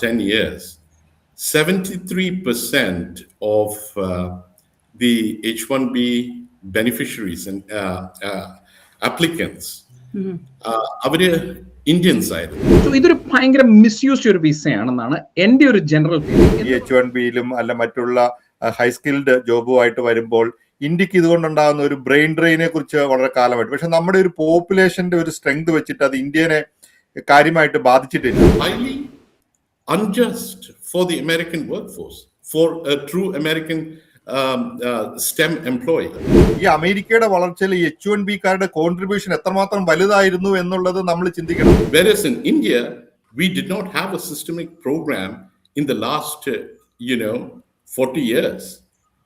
10 years, 73% of the H-1B beneficiaries and applicants, അവര് Indians ആയിരുന്നു. So ഇതൊരു ഭയങ്കര മിസ്യൂസ്ഡ് ഒരു വിസയാണെന്നാണ് എൻ്റെ ഒരു ജനറൽ ഫീലിംഗ്. H-1Bയിലും അല്ല മറ്റുള്ള ഹൈ സ്കിൽഡ് ജോബുമായിട്ട് വരുമ്പോൾ ഇന്ത്യക്ക് ഇതുകൊണ്ടുണ്ടാകുന്ന ഒരു ബ്രെയിൻ ഡ്രെയിനെ കുറിച്ച് വളരെ കാലമായിട്ട്, പക്ഷെ നമ്മുടെ ഒരു പോപ്പുലേഷന്റെ ഒരു സ്ട്രെങ്ത് വെച്ചിട്ട് അത് ഇന്ത്യനെ കാര്യമായിട്ട് ബാധിച്ചിട്ടില്ല. Highly unjust for the American workforce, for a true American STEM employee. ഈ അമേരിക്കയുടെ വളർച്ചയിൽ H-1Bക്കാരുടെ കോൺട്രിബ്യൂഷൻ എത്രമാത്രം വലുതായിരുന്നു എന്നുള്ളത് നമ്മൾ ചിന്തിക്കണം. Whereas in India, we did not have a systemic program in the last 40 years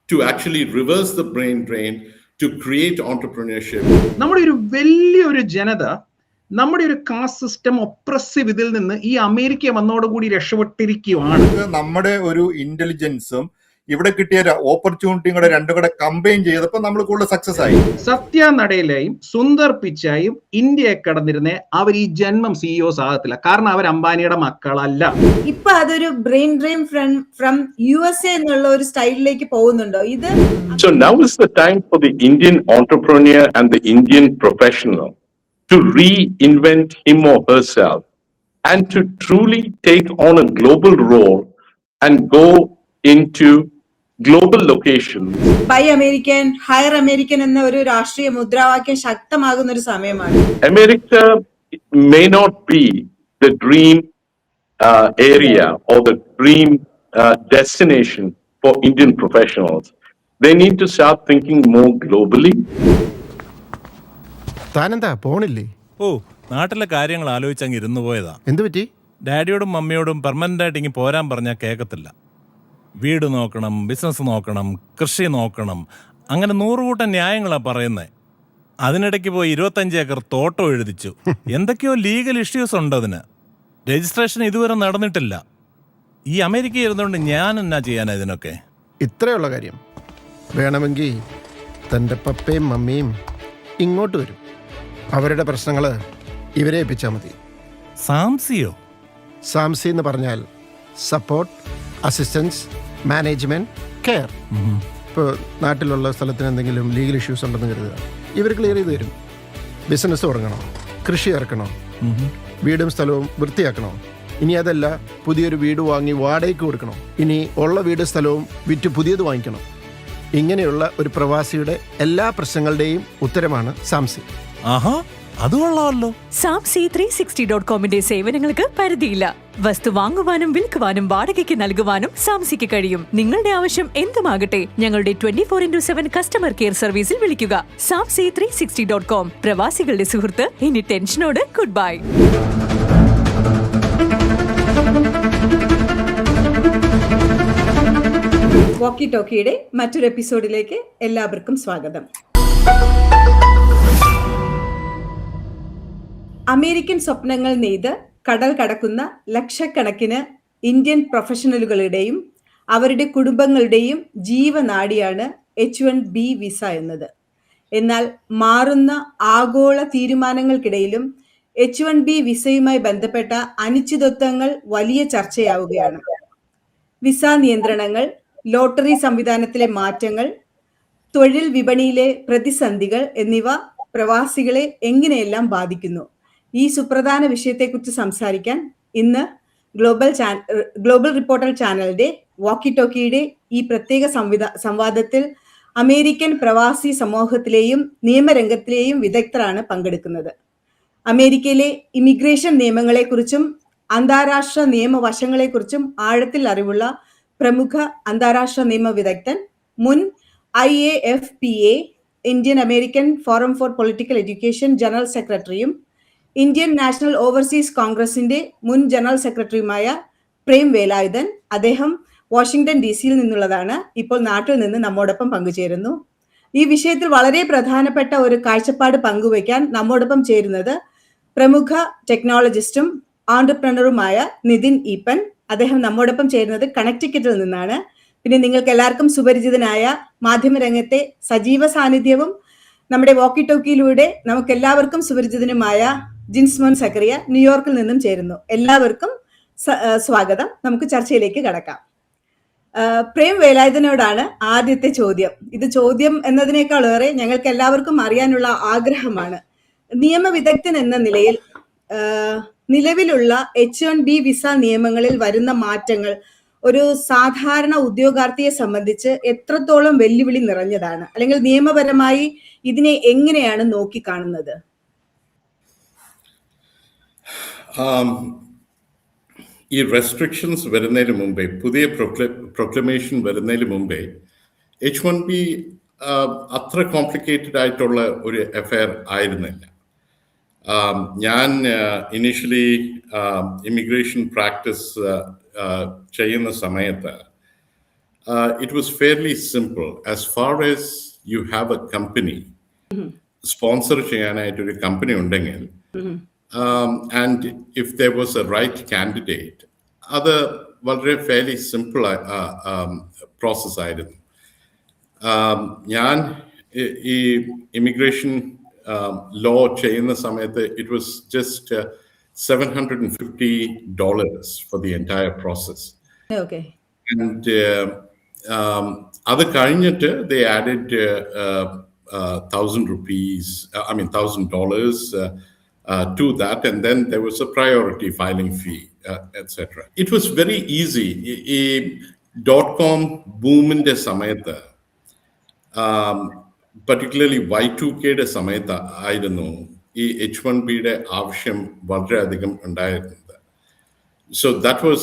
to actually reverse the brain drain, to create entrepreneurship. നമ്മുടെ ഒരു വലിയൊരു ജനത നമ്മുടെ ഒരു കാസ്റ്റ് സിസ്റ്റം ഒപ്രസീവ് ഇതിൽ നിന്ന് ഈ അമേരിക്ക വന്നതോടുകൂടി രക്ഷപ്പെട്ടിരിക്കുകയാണ്. നമ്മുടെ ഒരു ഇന്റലിജൻസും ഇവിടെ കിട്ടിയ ഓപ്പർച്യൂണിറ്റിയും കൂടെ രണ്ടും കൂടെ കമ്പൈൻ ചെയ്തപ്പോൾ നമ്മൾ കൂടുതൽ സക്സസ് ആയി. സത്യ നടയിലെയും സുന്ദർ പിച്ചായും ഇന്ത്യയെ കടന്നിരുന്നേ അവർ ഈ ജന്മം CEOs ആകത്തില്ല, കാരണം അവർ അംബാനിയുടെ മക്കളല്ല. ഇപ്പൊ അതൊരു ബ്രെയിൻ ഡ്രെയിൻ ഫ്രം USA എന്നുള്ള ഒരു സ്റ്റൈലിലേക്ക് പോകുന്നുണ്ടോ ഇത്? So now is the time for the Indian entrepreneur and the Indian professional to reinvent him or herself and to truly take on a global role and go into global locations. Buy American, hire American എന്ന ഒരു രാഷ്ട്രീയ മുദ്രാവാക്യം ശക്തമാകുന്ന ഒരു സമയമാണ്. America may not be the dream area or the dream destination for Indian professionals. They need to start thinking more globally. താനെന്താ പോണില്ലേ? നാട്ടിലെ കാര്യങ്ങൾ ആലോചിച്ചങ്ങ് ഇരുന്നു പോയതാ. എന്തു പറ്റി? ഡാഡിയോടും മമ്മിയോടും പെർമനന്റ് ആയിട്ട് ഇങ്ങനെ പോരാൻ പറഞ്ഞാൽ കേൾക്കത്തില്ല. വീട് നോക്കണം, ബിസിനസ് നോക്കണം, കൃഷി നോക്കണം, അങ്ങനെ 100 കൂട്ടം ന്യായങ്ങളാ പറയുന്നത്. അതിനിടയ്ക്ക് പോയി 25 ഏക്കർ തോട്ടം എഴുതിച്ചു. എന്തൊക്കെയോ ലീഗൽ ഇഷ്യൂസ് ഉണ്ട് അതിന്. രജിസ്ട്രേഷൻ ഇതുവരെ നടന്നിട്ടില്ല. ഈ അമേരിക്ക ഇരുന്നുകൊണ്ട് ഞാൻ എന്നാ ചെയ്യാനാ ഇതിനൊക്കെ? ഇത്രയുള്ള കാര്യം. വേണമെങ്കിൽ തൻ്റെ പപ്പയും മമ്മിയും ഇങ്ങോട്ട് വരും. അവരുടെ പ്രശ്നങ്ങൾ ഇവരെ ഏൽപ്പിച്ചാൽ മതി. സാംസിയോ? സാംസി എന്ന് പറഞ്ഞാൽ സപ്പോർട്ട്, അസിസ്റ്റൻസ്, മാനേജ്മെന്റ്, കെയർ. ഇപ്പോൾ നാട്ടിലുള്ള സ്ഥലത്തിന് എന്തെങ്കിലും ലീഗൽ ഇഷ്യൂസ് ഉണ്ടെന്ന് കരുതുക, ഇവർ ക്ലിയർ ചെയ്ത് തരും. ബിസിനസ് തുടങ്ങണോ, കൃഷി ഇറക്കണോ, വീടും സ്ഥലവും വൃത്തിയാക്കണോ, ഇനി അതല്ല പുതിയൊരു വീട് വാങ്ങി വാടകയ്ക്ക് കൊടുക്കണോ, ഇനി ഉള്ള വീട് സ്ഥലവും വിറ്റ് പുതിയത് വാങ്ങിക്കണം, ഇങ്ങനെയുള്ള ഒരു പ്രവാസിയുടെ എല്ലാ പ്രശ്നങ്ങളുടെയും ഉത്തരമാണ് സാംസി. ആഹാ, അത് കൊള്ളാമല്ലോ. സാംസി 360.comന്റെ സേവനങ്ങൾക്ക് പരിധിയില്ല. വസ്തു വാങ്ങുവാനും വിൽക്കുവാനും വാടകയ്ക്ക് നൽകുവാനും സാംസിക്ക് കഴിയും. നിങ്ങളുടെ ആവശ്യം എന്തുമാകട്ടെ, ഞങ്ങളുടെ 24/7 കസ്റ്റമർ കെയർ സർവീസിൽ വിളിക്കുക. സാംസി 360.com, പ്രവാസികളുടെ സുഹൃത്ത്. ഇനി ടെൻഷനോട് ഗുഡ് ബൈ. വോക്കി ടോക്കിയുടെ മറ്റൊരു എപ്പിസോഡിലേക്ക് എല്ലാവർക്കും സ്വാഗതം. അമേരിക്കൻ സ്വപ്നങ്ങൾ നെയ്ത് കടൽ കടക്കുന്ന ലക്ഷക്കണക്കിന് ഇന്ത്യൻ പ്രൊഫഷണലുകളുടെയും അവരുടെ കുടുംബങ്ങളുടെയും ജീവനാഡിയാണ് H-1B വിസ എന്നത്. എന്നാൽ മാറുന്ന ആഗോള തീരുമാനങ്ങൾക്കിടയിലും H-1B വിസയുമായി ബന്ധപ്പെട്ട അനിശ്ചിതത്വങ്ങൾ വലിയ ചർച്ചയാവുകയാണ്. വിസ നിയന്ത്രണങ്ങൾ, ലോട്ടറി സംവിധാനത്തിലെ മാറ്റങ്ങൾ, തൊഴിൽ വിപണിയിലെ പ്രതിസന്ധികൾ എന്നിവ പ്രവാസികളെ എങ്ങനെയെല്ലാം ബാധിക്കുന്നു? ഈ സുപ്രധാന വിഷയത്തെക്കുറിച്ച് സംസാരിക്കാൻ ഇന്ന് ഗ്ലോബൽ റിപ്പോർട്ടർ ചാനലിന്റെ വോക്കി ടോക്കിയുടെ ഈ പ്രത്യേക സംവാദത്തിൽ അമേരിക്കൻ പ്രവാസി സമൂഹത്തിലെയും നിയമരംഗത്തിലെയും വിദഗ്ധരാണ് പങ്കെടുക്കുന്നത്. അമേരിക്കയിലെ ഇമിഗ്രേഷൻ നിയമങ്ങളെക്കുറിച്ചും അന്താരാഷ്ട്ര നിയമവശങ്ങളെക്കുറിച്ചും ആഴത്തിൽ അറിവുള്ള പ്രമുഖ അന്താരാഷ്ട്ര നിയമ വിദഗ്ധൻ, മുൻ IAFPA Indian American forum four political education general സെക്രട്ടറിയും ഇന്ത്യൻ നാഷണൽ ഓവർസീസ് കോൺഗ്രസിന്റെ മുൻ ജനറൽ സെക്രട്ടറിയുമായ പ്രേം വേലായുധൻ. അദ്ദേഹം വാഷിംഗ്ടൺ DC നിന്നുള്ളതാണ്. ഇപ്പോൾ നാട്ടിൽ നിന്ന് നമ്മോടൊപ്പം പങ്കുചേരുന്നു. ഈ വിഷയത്തിൽ വളരെ പ്രധാനപ്പെട്ട ഒരു കാഴ്ചപ്പാട് പങ്കുവയ്ക്കാൻ നമ്മോടൊപ്പം ചേരുന്നത് പ്രമുഖ ടെക്നോളജിസ്റ്റും ആന്റർപ്രണറുമായ നിതിൻ ഈപ്പൻ. അദ്ദേഹം നമ്മോടൊപ്പം ചേരുന്നത് കണക്റ്റിക്കറ്റിൽ നിന്നാണ്. പിന്നെ നിങ്ങൾക്ക് എല്ലാവർക്കും സുപരിചിതനായ മാധ്യമരംഗത്തെ സജീവ സാന്നിധ്യവും നമ്മുടെ വോക്കി ടോക്കിയിലൂടെ നമുക്ക് എല്ലാവർക്കും സുപരിചിതനുമായ ജിൻസ്മോൻ സക്കറിയ ന്യൂയോർക്കിൽ നിന്നും ചേരുന്നു. എല്ലാവർക്കും സ്വാഗതം. നമുക്ക് ചർച്ചയിലേക്ക് കടക്കാം. പ്രേം വേലായുധനോടാണ് ആദ്യത്തെ ചോദ്യം. ഇത് ചോദ്യം എന്നതിനേക്കാളേറെ ഞങ്ങൾക്ക് എല്ലാവർക്കും അറിയാനുള്ള ആഗ്രഹമാണ്. നിയമവിദഗ്ധൻ എന്ന നിലയിൽ നിലവിലുള്ള H1B വിസ നിയമങ്ങളിൽ വരുന്ന മാറ്റങ്ങൾ ഒരു സാധാരണ ഉദ്യോഗാർത്ഥിയെ സംബന്ധിച്ച് എത്രത്തോളം വെല്ലുവിളി നിറഞ്ഞതാണ്, അല്ലെങ്കിൽ നിയമപരമായി ഇതിനെ എങ്ങനെയാണ് നോക്കിക്കാണുന്നത്? ഈ റെസ്ട്രിക്ഷൻസ് വരുന്നതിന് മുമ്പേ, പുതിയ പ്രൊക്ലമേഷൻ വരുന്നതിന് മുമ്പേ H1B അത്ര കോംപ്ലിക്കേറ്റഡ് ആയിട്ടുള്ള ഒരു അഫയർ ആയിരുന്നില്ല. ഞാൻ ഇനീഷ്യലി ഇമിഗ്രേഷൻ പ്രാക്ടീസ് ചെയ്യുന്ന സമയത്ത് it was fairly simple. As far as you have a company, sponsor ചെയ്യാനായിട്ട് ഒരു കമ്പനി ഉണ്ടെങ്കിൽ, and if there was a right candidate, അത് വളരെ fairly simple പ്രോസസ് ആയിരുന്നു. ഞാൻ ഈ ഇമിഗ്രേഷൻ law ചെയ്യുന്ന സമയത്ത് it was just $750 for the entire process. Okay. And അത് കഴിഞ്ഞിട്ട് they added $1,000 to that, and then there was a priority filing fee, etc. It was very easy. ഈ .com ബൂമിന്റെ സമയത്ത്, particularly Y2Kയുടെ സമയത്ത് ആയിരുന്നു ഈ H1Bയുടെ ആവശ്യം വളരെയധികം ഉണ്ടായിരുന്നത്. So that was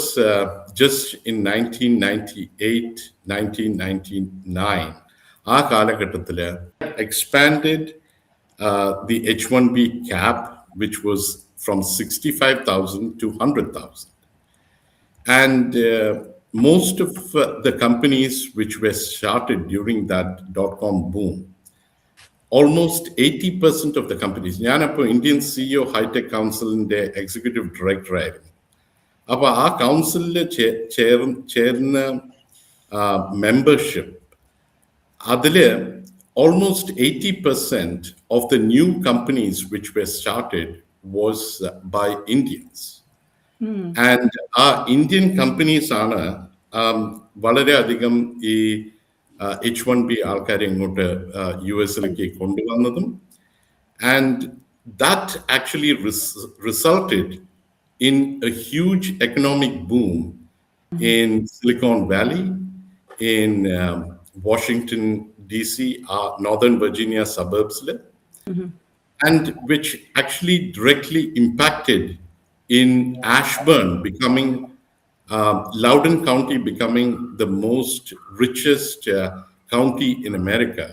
just in 1998, 1999. ആ കാലഘട്ടത്തിൽ expanded the H1B cap, which was from 65,000 to 100,000. And most of the companies which were started during that .com boom, almost 80% of the companies, ഞാനപ്പോൾ ഇന്ത്യൻ CEO ഹൈടെക് കൗൺസിലിന്റെ executive director ആയിരുന്നു. അപ്പോൾ ആ കൗൺസിലിൽ ചേർന്ന membership, അതിൽ almost 80% of the new companies which were started was by Indians. And Indian companies ആണ് വളരെയധികം ഈ H1B ആൾക്കാരെ ഇങ്ങോട്ട് US-ലേക്ക് കൊണ്ടുവന്നതും. And that actually resulted in a huge economic boom in Silicon Valley, in Washington, DC, Northern Virginia suburbs, and which actually directly impacted in Ashburn becoming, Loudoun County becoming the most richest county in America,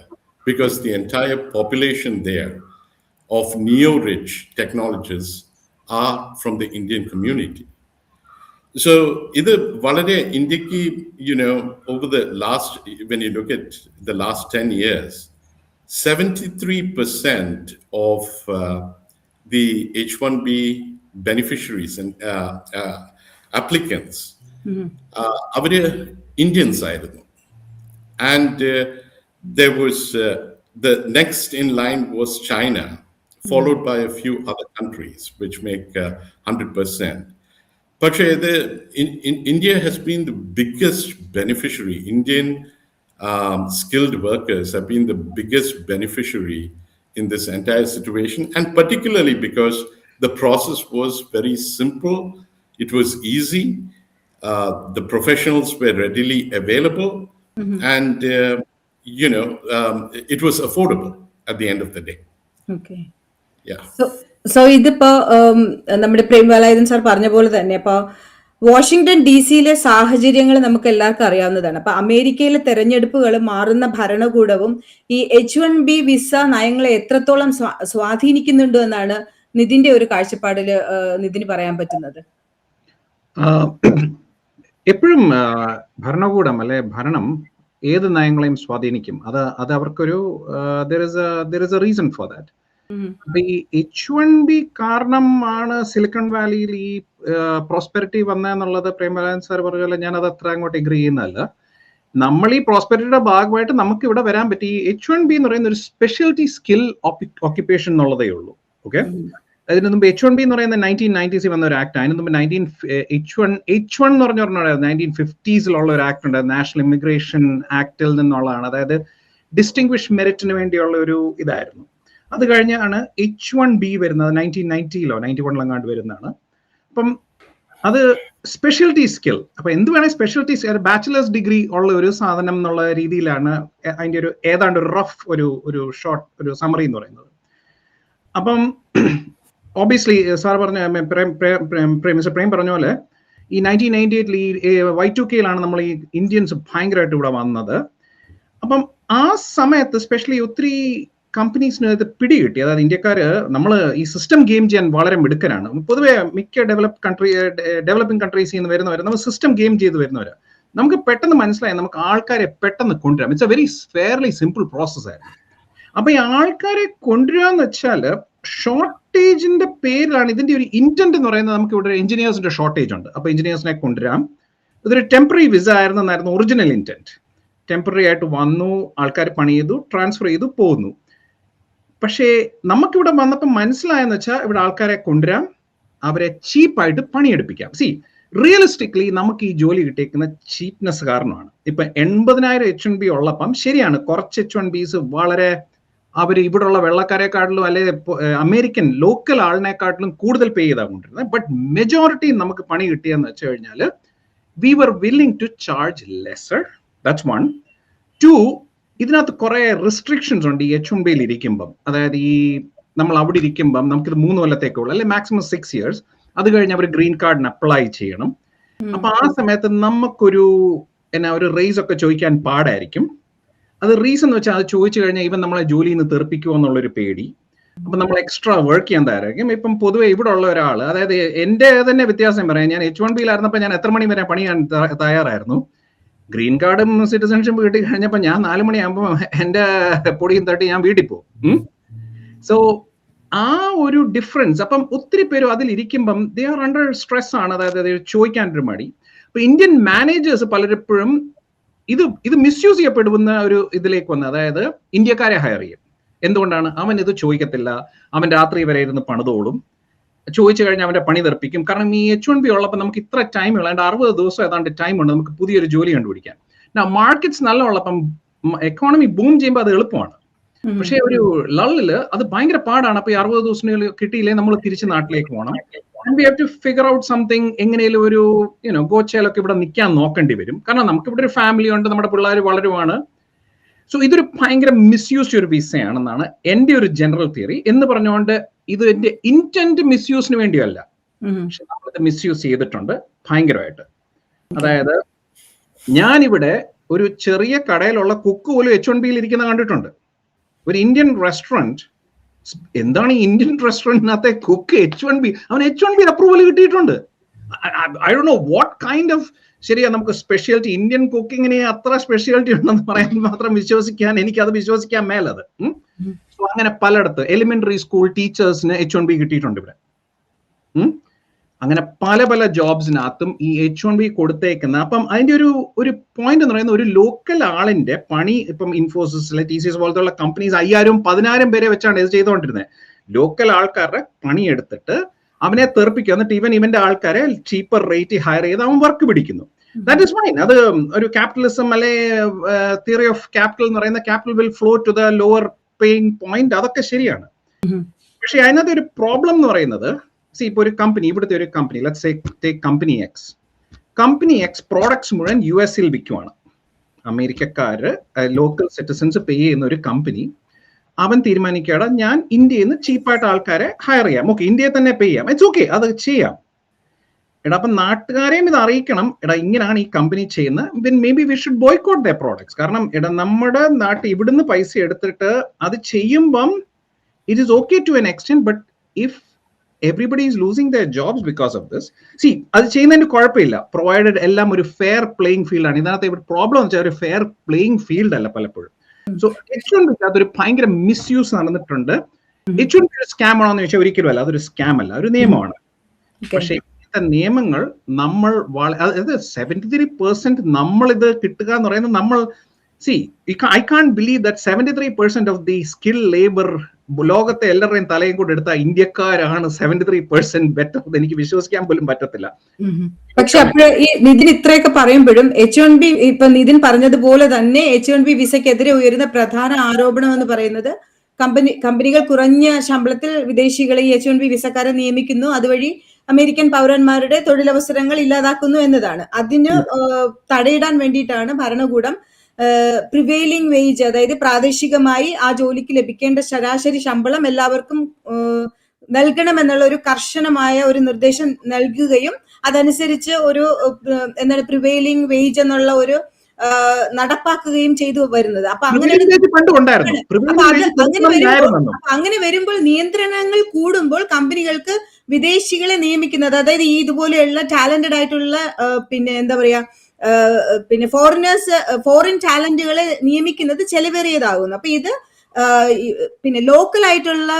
because the entire population there of neo-rich technologists are from the Indian community. So ഇത് വളരെ ഇന്ത്യക്ക്, over the last, when you look at the last 10 years, 73% of the H1B beneficiaries and applicants, അവര് Indians ആയിരുന്നു. And there was the next in line was China, followed by a few other countries which make 100%. But India has been the biggest beneficiary. Indian skilled workers have been the biggest beneficiary in this entire situation, and particularly because the process was very simple, it was easy, the professionals were readily available, and it was affordable at the end of the day. Okay. Yeah. So ഇതിപ്പോ നമ്മുടെ Prem Velayudhan sir പറഞ്ഞ പോലെ തന്നെ ഇപ്പൊ Washington DC-യിലെ സാഹചര്യങ്ങൾ നമുക്ക് എല്ലാവർക്കും അറിയാവുന്നതാണ്. അപ്പൊ അമേരിക്കയിലെ തെരഞ്ഞെടുപ്പുകൾ, മാറുന്ന ഭരണകൂടവും ഈ H1B വിസ നയങ്ങളെ എത്രത്തോളം സ്വാധീനിക്കുന്നുണ്ട് എന്നാണ് നിതിന്റെ ഒരു കാഴ്ചപ്പാടില് നിതിന് പറയാൻ പറ്റുന്നത്? എപ്പോഴും ഭരണകൂടം അല്ലെ ഭരണം ഏത് നയങ്ങളെയും സ്വാധീനിക്കും. അത് അവർക്കൊരു there is a reason for that. ഈ H1B കാരണം ആണ് സിലിക്കൺ വാലിയിൽ ഈ പ്രോസ്പെരിറ്റി വന്നെന്നുള്ളത് പ്രേം വേലായുധൻ സാർ പറഞ്ഞ ഞാൻ അത് അത്ര അങ്ങോട്ട് എഗ്രി ചെയ്യുന്നതല്ല. നമ്മൾ ഈ പ്രോസ്പെരിറ്റിയുടെ ഭാഗമായിട്ട് നമുക്ക് ഇവിടെ വരാൻ പറ്റി. ഈ H1B എന്ന് പറയുന്ന ഒരു സ്പെഷ്യാലിറ്റി സ്കിൽ ഓക്യുപ്പേഷൻ എന്നുള്ളതേ ഉള്ളൂ. ഓക്കെ, അതിന് മുമ്പ് H1B എന്ന് പറയുന്ന 1990s വന്ന ഒരു ആക്ട്. അതിന് മുമ്പ് H1 എന്ന് പറഞ്ഞ 1950s ഒരു ആക്ട് ഉണ്ട്, നാഷണൽ ഇമിഗ്രേഷൻ ആക്ടിൽ നിന്നുള്ളതാണ്. അതായത് ഡിസ്റ്റിങ്വിഷ് മെറിറ്റിന് വേണ്ടിയുള്ള ഒരു ഇതായിരുന്നു. അത് കഴിഞ്ഞാണ് H1B വരുന്നത്, 1990 91 അങ്ങാണ്ട് വരുന്നതാണ്. അപ്പം അത് സ്പെഷ്യൽറ്റി സ്കിൽ. അപ്പൊ എന്ത് വേണേൽ സ്പെഷ്യൽറ്റി ബാച്ചിലേഴ്സ് ഡിഗ്രി ഉള്ള ഒരു സാധനം എന്നുള്ള രീതിയിലാണ് അതിന്റെ ഒരു ഏതാണ്ട് ഒരു റഫ് ഒരു ഷോർട്ട് ഒരു സമ്മറി എന്ന് പറയുന്നത്. അപ്പം ഒബിയസ്ലി സാർ പറഞ്ഞ മിസ്റ്റർ പ്രേം പറഞ്ഞ പോലെ ഈ 1998 ഈ Y2K നമ്മൾ ഈ ഇന്ത്യൻസ് ഭയങ്കരമായിട്ട് ഇവിടെ വന്നത്. അപ്പം ആ സമയത്ത് സ്പെഷ്യലി ഒത്തിരി കമ്പനീസിന് ഇത് പിടികിട്ടി. അതായത് ഇന്ത്യക്കാര് നമ്മൾ ഈ സിസ്റ്റം ഗെയിം ചെയ്യാൻ വളരെ മിടുക്കനാണ്. പൊതുവെ മിക്ക ഡെവലപ്പിംഗ് കൺട്രീസിൽ നിന്ന് വരുന്നവർ നമ്മൾ സിസ്റ്റം ഗെയിം ചെയ്ത് വരുന്നവര്. നമുക്ക് പെട്ടെന്ന് മനസ്സിലായി നമുക്ക് ആൾക്കാരെ പെട്ടെന്ന് കൊണ്ടുവരാം. It's A very fairly simple process ആയിരുന്നു. അപ്പൊ ഈ ആൾക്കാരെ കൊണ്ടുവരാന്ന് വെച്ചാൽ ഷോർട്ടേജിന്റെ പേരിലാണ് ഇതിന്റെ ഒരു ഇന്റന്റ് എന്ന് പറയുന്നത്. നമുക്ക് ഇവിടെ എഞ്ചിനീയേഴ്സിന്റെ ഷോർട്ടേജ് ഉണ്ട്. അപ്പൊ എഞ്ചിനീയേഴ്സിനെ കൊണ്ടുവരാം. ഇതൊരു ടെമ്പററി വിസ ആയിരുന്നെന്നായിരുന്നു ഒറിജിനൽ ഇന്റന്റ്. ടെമ്പററി ആയിട്ട് വന്നു, ആൾക്കാർ പണി ചെയ്തു, ട്രാൻസ്ഫർ ചെയ്തു, പോകുന്നു. പക്ഷേ നമുക്കിവിടെ വന്നപ്പോൾ മനസ്സിലായെന്ന് വെച്ചാൽ ഇവിടെ ആൾക്കാരെ കൊണ്ടുവരാം, അവരെ ചീപ്പായിട്ട് പണിയെടുപ്പിക്കാം. റിയലിസ്റ്റിക്കലി നമുക്ക് ഈ ജോലി കിട്ടിയേക്കുന്ന ചീപ്നെസ് കാരണമാണ്. ഇപ്പൊ 80,000 H1B ഉള്ളപ്പം ശരിയാണ്, കുറച്ച് H1Bs വളരെ അവർ ഇവിടെയുള്ള വെള്ളക്കാരെക്കാട്ടിലും അല്ലെ അമേരിക്കൻ ലോക്കൽ ആളിനെക്കാട്ടിലും കൂടുതൽ പേ ചെയ്താ കൊണ്ടിരുന്നത്. ബട്ട് മെജോറിറ്റി നമുക്ക് പണി കിട്ടിയെന്ന് വെച്ച് കഴിഞ്ഞാൽ we were willing to charge lesser. That's one. Two, ഇതിനകത്ത് കുറെ റെസ്ട്രിക്ഷൻസ് ഉണ്ട് ഈ H1Bയിൽ ഇരിക്കുമ്പം. അതായത് ഈ നമ്മൾ അവിടെ ഇരിക്കുമ്പം നമുക്കിത് 3 കൊല്ലത്തേക്കുള്ളൂ, അല്ലെ മാക്സിമം 6 years. അത് കഴിഞ്ഞ് അവർ ഗ്രീൻ കാർഡിന് അപ്ലൈ ചെയ്യണം. അപ്പൊ ആ സമയത്ത് നമുക്കൊരു ഒരു റേസ് ഒക്കെ ചോദിക്കാൻ പാടായിരിക്കും. അത് റീസൺ എന്ന് വെച്ചാൽ അത് ചോദിച്ചു കഴിഞ്ഞാൽ ഇവൻ നമ്മളെ ജോലിയിൽ നിന്ന് തെറിപ്പിക്കുമോ എന്നുള്ളൊരു പേടി. അപ്പൊ നമ്മൾ എക്സ്ട്രാ വർക്ക് ചെയ്യാൻ തയ്യാറായിരിക്കും. ഇപ്പം പൊതുവെ ഇവിടെ ഉള്ള ഒരാൾ, അതായത് എന്റെ തന്നെ വ്യത്യാസം പറയാം, ഞാൻ H1Bയിലായിരുന്നപ്പോൾ ഞാൻ എത്ര മണി വരെ പണിയാൻ തയ്യാറായിരുന്നു. ഗ്രീൻ കാർഡും സിറ്റിസൺഷിപ്പ് കിട്ടി കഴിഞ്ഞപ്പോൾ ഞാൻ 4 മണിയാകുമ്പോൾ എന്റെ പൊടിയും തട്ടി ഞാൻ വീട്ടിൽ പോകും. സോ ആ ഒരു ഡിഫറൻസ്. അപ്പം ഒത്തിരി പേരും അതിലിരിക്കുമ്പം ദേ ആർ അണ്ടർ സ്ട്രെസ് ആണ്. അതായത് ചോദിക്കാനൊരു മടി. അപ്പൊ ഇന്ത്യൻ മാനേജേഴ്സ് പലപ്പോഴും ഇത് മിസ്യൂസ് ചെയ്യപ്പെടുന്ന ഒരു ഇതിലേക്ക് വന്ന്, അതായത് ഇന്ത്യക്കാരെ ഹയർ ചെയ്യും. എന്തുകൊണ്ടാണ്? അവൻ ഇത് ചോദിക്കത്തില്ല, അവൻ രാത്രി വരെ ഇരുന്ന് പണിതോളും, ചോദിച്ചു കഴിഞ്ഞാൽ അവന്റെ പണി തെറിപ്പിക്കും. കാരണം ഈ H1B ഉള്ളപ്പോൾ നമുക്ക് ഇത്ര ടൈം ഉള്ള 60 ദിവസം ഏതാണ്ട് ടൈം ഉണ്ട് നമുക്ക് പുതിയൊരു ജോലി കണ്ടുപിടിക്കാൻ. മാർക്കറ്റ്സ് നല്ല ഉള്ളപ്പം എക്കോണമി ബൂം ചെയ്യുമ്പോൾ അത് എളുപ്പമാണ്. പക്ഷെ ഒരു ലള്ളില് അത് ഭയങ്കര പാടാണ്. അപ്പൊ ഈ 60 ദിവസം കിട്ടിയില്ലേ നമ്മൾ തിരിച്ച് നാട്ടിലേക്ക് പോകണം. We have to figure out something. എങ്ങനെയും ഒരു ഗോച്ചയിലൊക്കെ ഇവിടെ നിൽക്കാൻ നോക്കേണ്ടി വരും. കാരണം നമുക്ക് ഇവിടെ ഒരു ഫാമിലി ഉണ്ട്, നമ്മുടെ പിള്ളേർ വളരുവാണ്. സോ ഇതൊരു ഭയങ്കര മിസ്യൂസ്ഡ് ഒരു വിസയാണെന്നാണ് എന്റെ ഒരു ജനറൽ തിയറി. എന്ന് പറഞ്ഞുകൊണ്ട് ഇത് എന്റെ ഇന്റന്റ് മിസ്യൂസിന് വേണ്ടിയല്ല, പക്ഷെ നമ്മളിത് മിസ്യൂസ് ചെയ്തിട്ടുണ്ട് ഭയങ്കരമായിട്ട്. അതായത് ഞാനിവിടെ ഒരു ചെറിയ കടയിലുള്ള കുക്ക് പോലും H1Bയിൽ ഇരിക്കുന്ന കണ്ടിട്ടുണ്ട്. ഒരു ഇന്ത്യൻ റെസ്റ്റോറന്റ്, എന്താണ് ഈ ഇന്ത്യൻ റെസ്റ്റോറന്റിനകത്തെ കുക്ക് H1B, അവൻ H1B അപ്രൂവൽ കിട്ടിയിട്ടുണ്ട്. I don't know what kind of, ശരിയാ നമുക്ക് സ്പെഷ്യാലിറ്റി ഇന്ത്യൻ കുക്കിങ്ങിന് അത്ര സ്പെഷ്യാലിറ്റി ഉണ്ടെന്ന് പറയാൻ മാത്രം എനിക്കത് വിശ്വസിക്കാൻ മേലത്. സോ അങ്ങനെ പലയിടത്ത് എലിമെന്ററി സ്കൂൾ ടീച്ചേഴ്സിന് H1B കിട്ടിയിട്ടുണ്ട് ഇവിടെ. അങ്ങനെ പല ജോബ്സിനകത്തും ഈ H1B കൊടുത്തേക്കുന്ന. അപ്പം അതിന്റെ ഒരു പോയിന്റ് എന്ന് പറയുന്നത്, ഒരു ലോക്കൽ ആളിന്റെ പണി, ഇപ്പം ഇൻഫോസിസിലെ TCS പോലത്തെ കമ്പനീസ് 5,000-10,000 പേരെ വെച്ചാണ് ഇത് ചെയ്തുകൊണ്ടിരുന്നത്. ലോക്കൽ ആൾക്കാരുടെ പണി എടുത്തിട്ട് അവനെ തെറിപ്പിക്കുക, എന്നിട്ട് ഇവന്റെ ആൾക്കാരെ ചീപ്പർ റേറ്റ് ഹയർ ചെയ്ത് അവൻ വർക്ക് പിടിക്കുന്നു. That is fine. അത് ഒരു ക്യാപിറ്റലിസം അല്ലെ തിയറി ഓഫ് ക്യാപിറ്റൽ എന്ന് പറയുന്ന capital will flow to the lower paying point, അതൊക്കെ ശരിയാണ്. പക്ഷെ അതിനകത്ത് ഒരു പ്രോബ്ലം എന്ന് പറയുന്നത്, ഇപ്പൊ ഒരു കമ്പനി, ഇവിടുത്തെ ഒരു company, let's say take company X products മുഴുവൻ US-ൽ വിൽക്കുവാണ്. അമേരിക്കക്കാര് ലോക്കൽ സിറ്റിസൺസ് പേ ചെയ്യുന്ന ഒരു കമ്പനി, അവൻ തീരുമാനിക്കാതെ ഞാൻ ഇന്ത്യയിൽ നിന്ന് ചീപ്പായിട്ട് ആൾക്കാരെ ഹയർ ചെയ്യാം. ഓക്കെ, ഇന്ത്യയിൽ തന്നെ പേ ചെയ്യാം, ഇറ്റ്സ് ഓക്കെ, അത് ചെയ്യാം. അപ്പൊ നാട്ടുകാരെയും ഇത് അറിയിക്കണം, ഇങ്ങനെയാണ് ഈ കമ്പനി ചെയ്യുന്നത്. Maybe we should boycott the products. കാരണം നമ്മുടെ നാട്ടിൽ ഇവിടുന്ന് പൈസ എടുത്തിട്ട് അത് ചെയ്യുമ്പം it is okay to an extent. But if everybody is losing their jobs because of this. അത് ചെയ്യുന്നതിന്റെ കുഴപ്പമില്ല, പ്രൊവൈഡഡ് എല്ലാം ഒരു ഫെയർ പ്ലേയിങ് ഫീൽഡ് ആണ്. ഇതിനകത്ത് ഇവിടെ പ്രോബ്ലം എന്ന് വെച്ചാൽ ഒരു ഫെയർ പ്ലേയിങ് ഫീൽഡ് അല്ല പലപ്പോഴും. സോ H1B അതൊരു ഭയങ്കര മിസ്യൂസ് നടന്നിട്ടുണ്ട്. H1B ഒരു സ്കാം ആണോ എന്ന് ചോദിച്ചാൽ ഒരിക്കലും അല്ല, അതൊരു സ്കാം അല്ല, ഒരു നിയമമാണ്. പക്ഷെ ഇങ്ങനത്തെ നിയമങ്ങൾ നമ്മൾ 73% നമ്മൾ ഇത് കിട്ടുക എന്ന് പറയുന്നത്, I can't believe that 73% of the skilled labor ലോകത്തെ എല്ലാവരുടെയും തലയും കൂടെ എടുത്ത ഇന്ത്യക്കാരാണ് 73% ബെറ്റർ. എനിക്ക് വിശ്വസിക്കാൻ പോലും പറ്റത്തില്ല. പക്ഷെ അപ്പോൾ ഈ നിതിൻ ഇത്രയൊക്കെ പറയുമ്പോഴും H1B ഇപ്പൊ നിതിൻ പറഞ്ഞതുപോലെ തന്നെ H1B വിസയ്ക്കെതിരെ ഉയരുന്ന പ്രധാന ആരോപണം എന്ന് പറയുന്നത് കമ്പനികൾ കുറഞ്ഞ ശമ്പളത്തിൽ വിദേശികളെ ഈ H1B വിസക്കാരെ നിയമിക്കുന്നു, അതുവഴി അമേരിക്കൻ പൗരന്മാരുടെ തൊഴിലവസരങ്ങൾ ഇല്ലാതാക്കുന്നു എന്നതാണ്. അതിന് തടയിടാൻ വേണ്ടിയിട്ടാണ് ഭരണകൂടം പ്രിവെയിലിംഗ് വേജ്, അതായത് പ്രാദേശികമായി ആ ജോലിക്ക് ലഭിക്കേണ്ട ശരാശരി ശമ്പളം എല്ലാവർക്കും നൽകണമെന്നുള്ള ഒരു കർശനമായ ഒരു നിർദ്ദേശം നൽകുകയും അതനുസരിച്ച് ഒരു എന്താണ് പ്രിവെയിലിംഗ് വേജ് എന്നുള്ള ഒരു നടപ്പാക്കുകയും ചെയ്തു വരുന്നത്. അപ്പൊ അങ്ങനെ വരുമ്പോൾ നിയന്ത്രണങ്ങൾ കൂടുമ്പോൾ കമ്പനികൾക്ക് വിദേശികളെ നിയമിക്കുന്നത്, അതായത് ഈ ഇതുപോലെയുള്ള ടാലന്റഡ് ആയിട്ടുള്ള പിന്നെ എന്താ പറയാ പിന്നെ ഫോറിൻ ടാലന്റുകളെ നിയമിക്കുന്നത് ചെലവേറിയതാകുന്നു. അപ്പൊ ഇത് പിന്നെ ലോക്കൽ ആയിട്ടുള്ള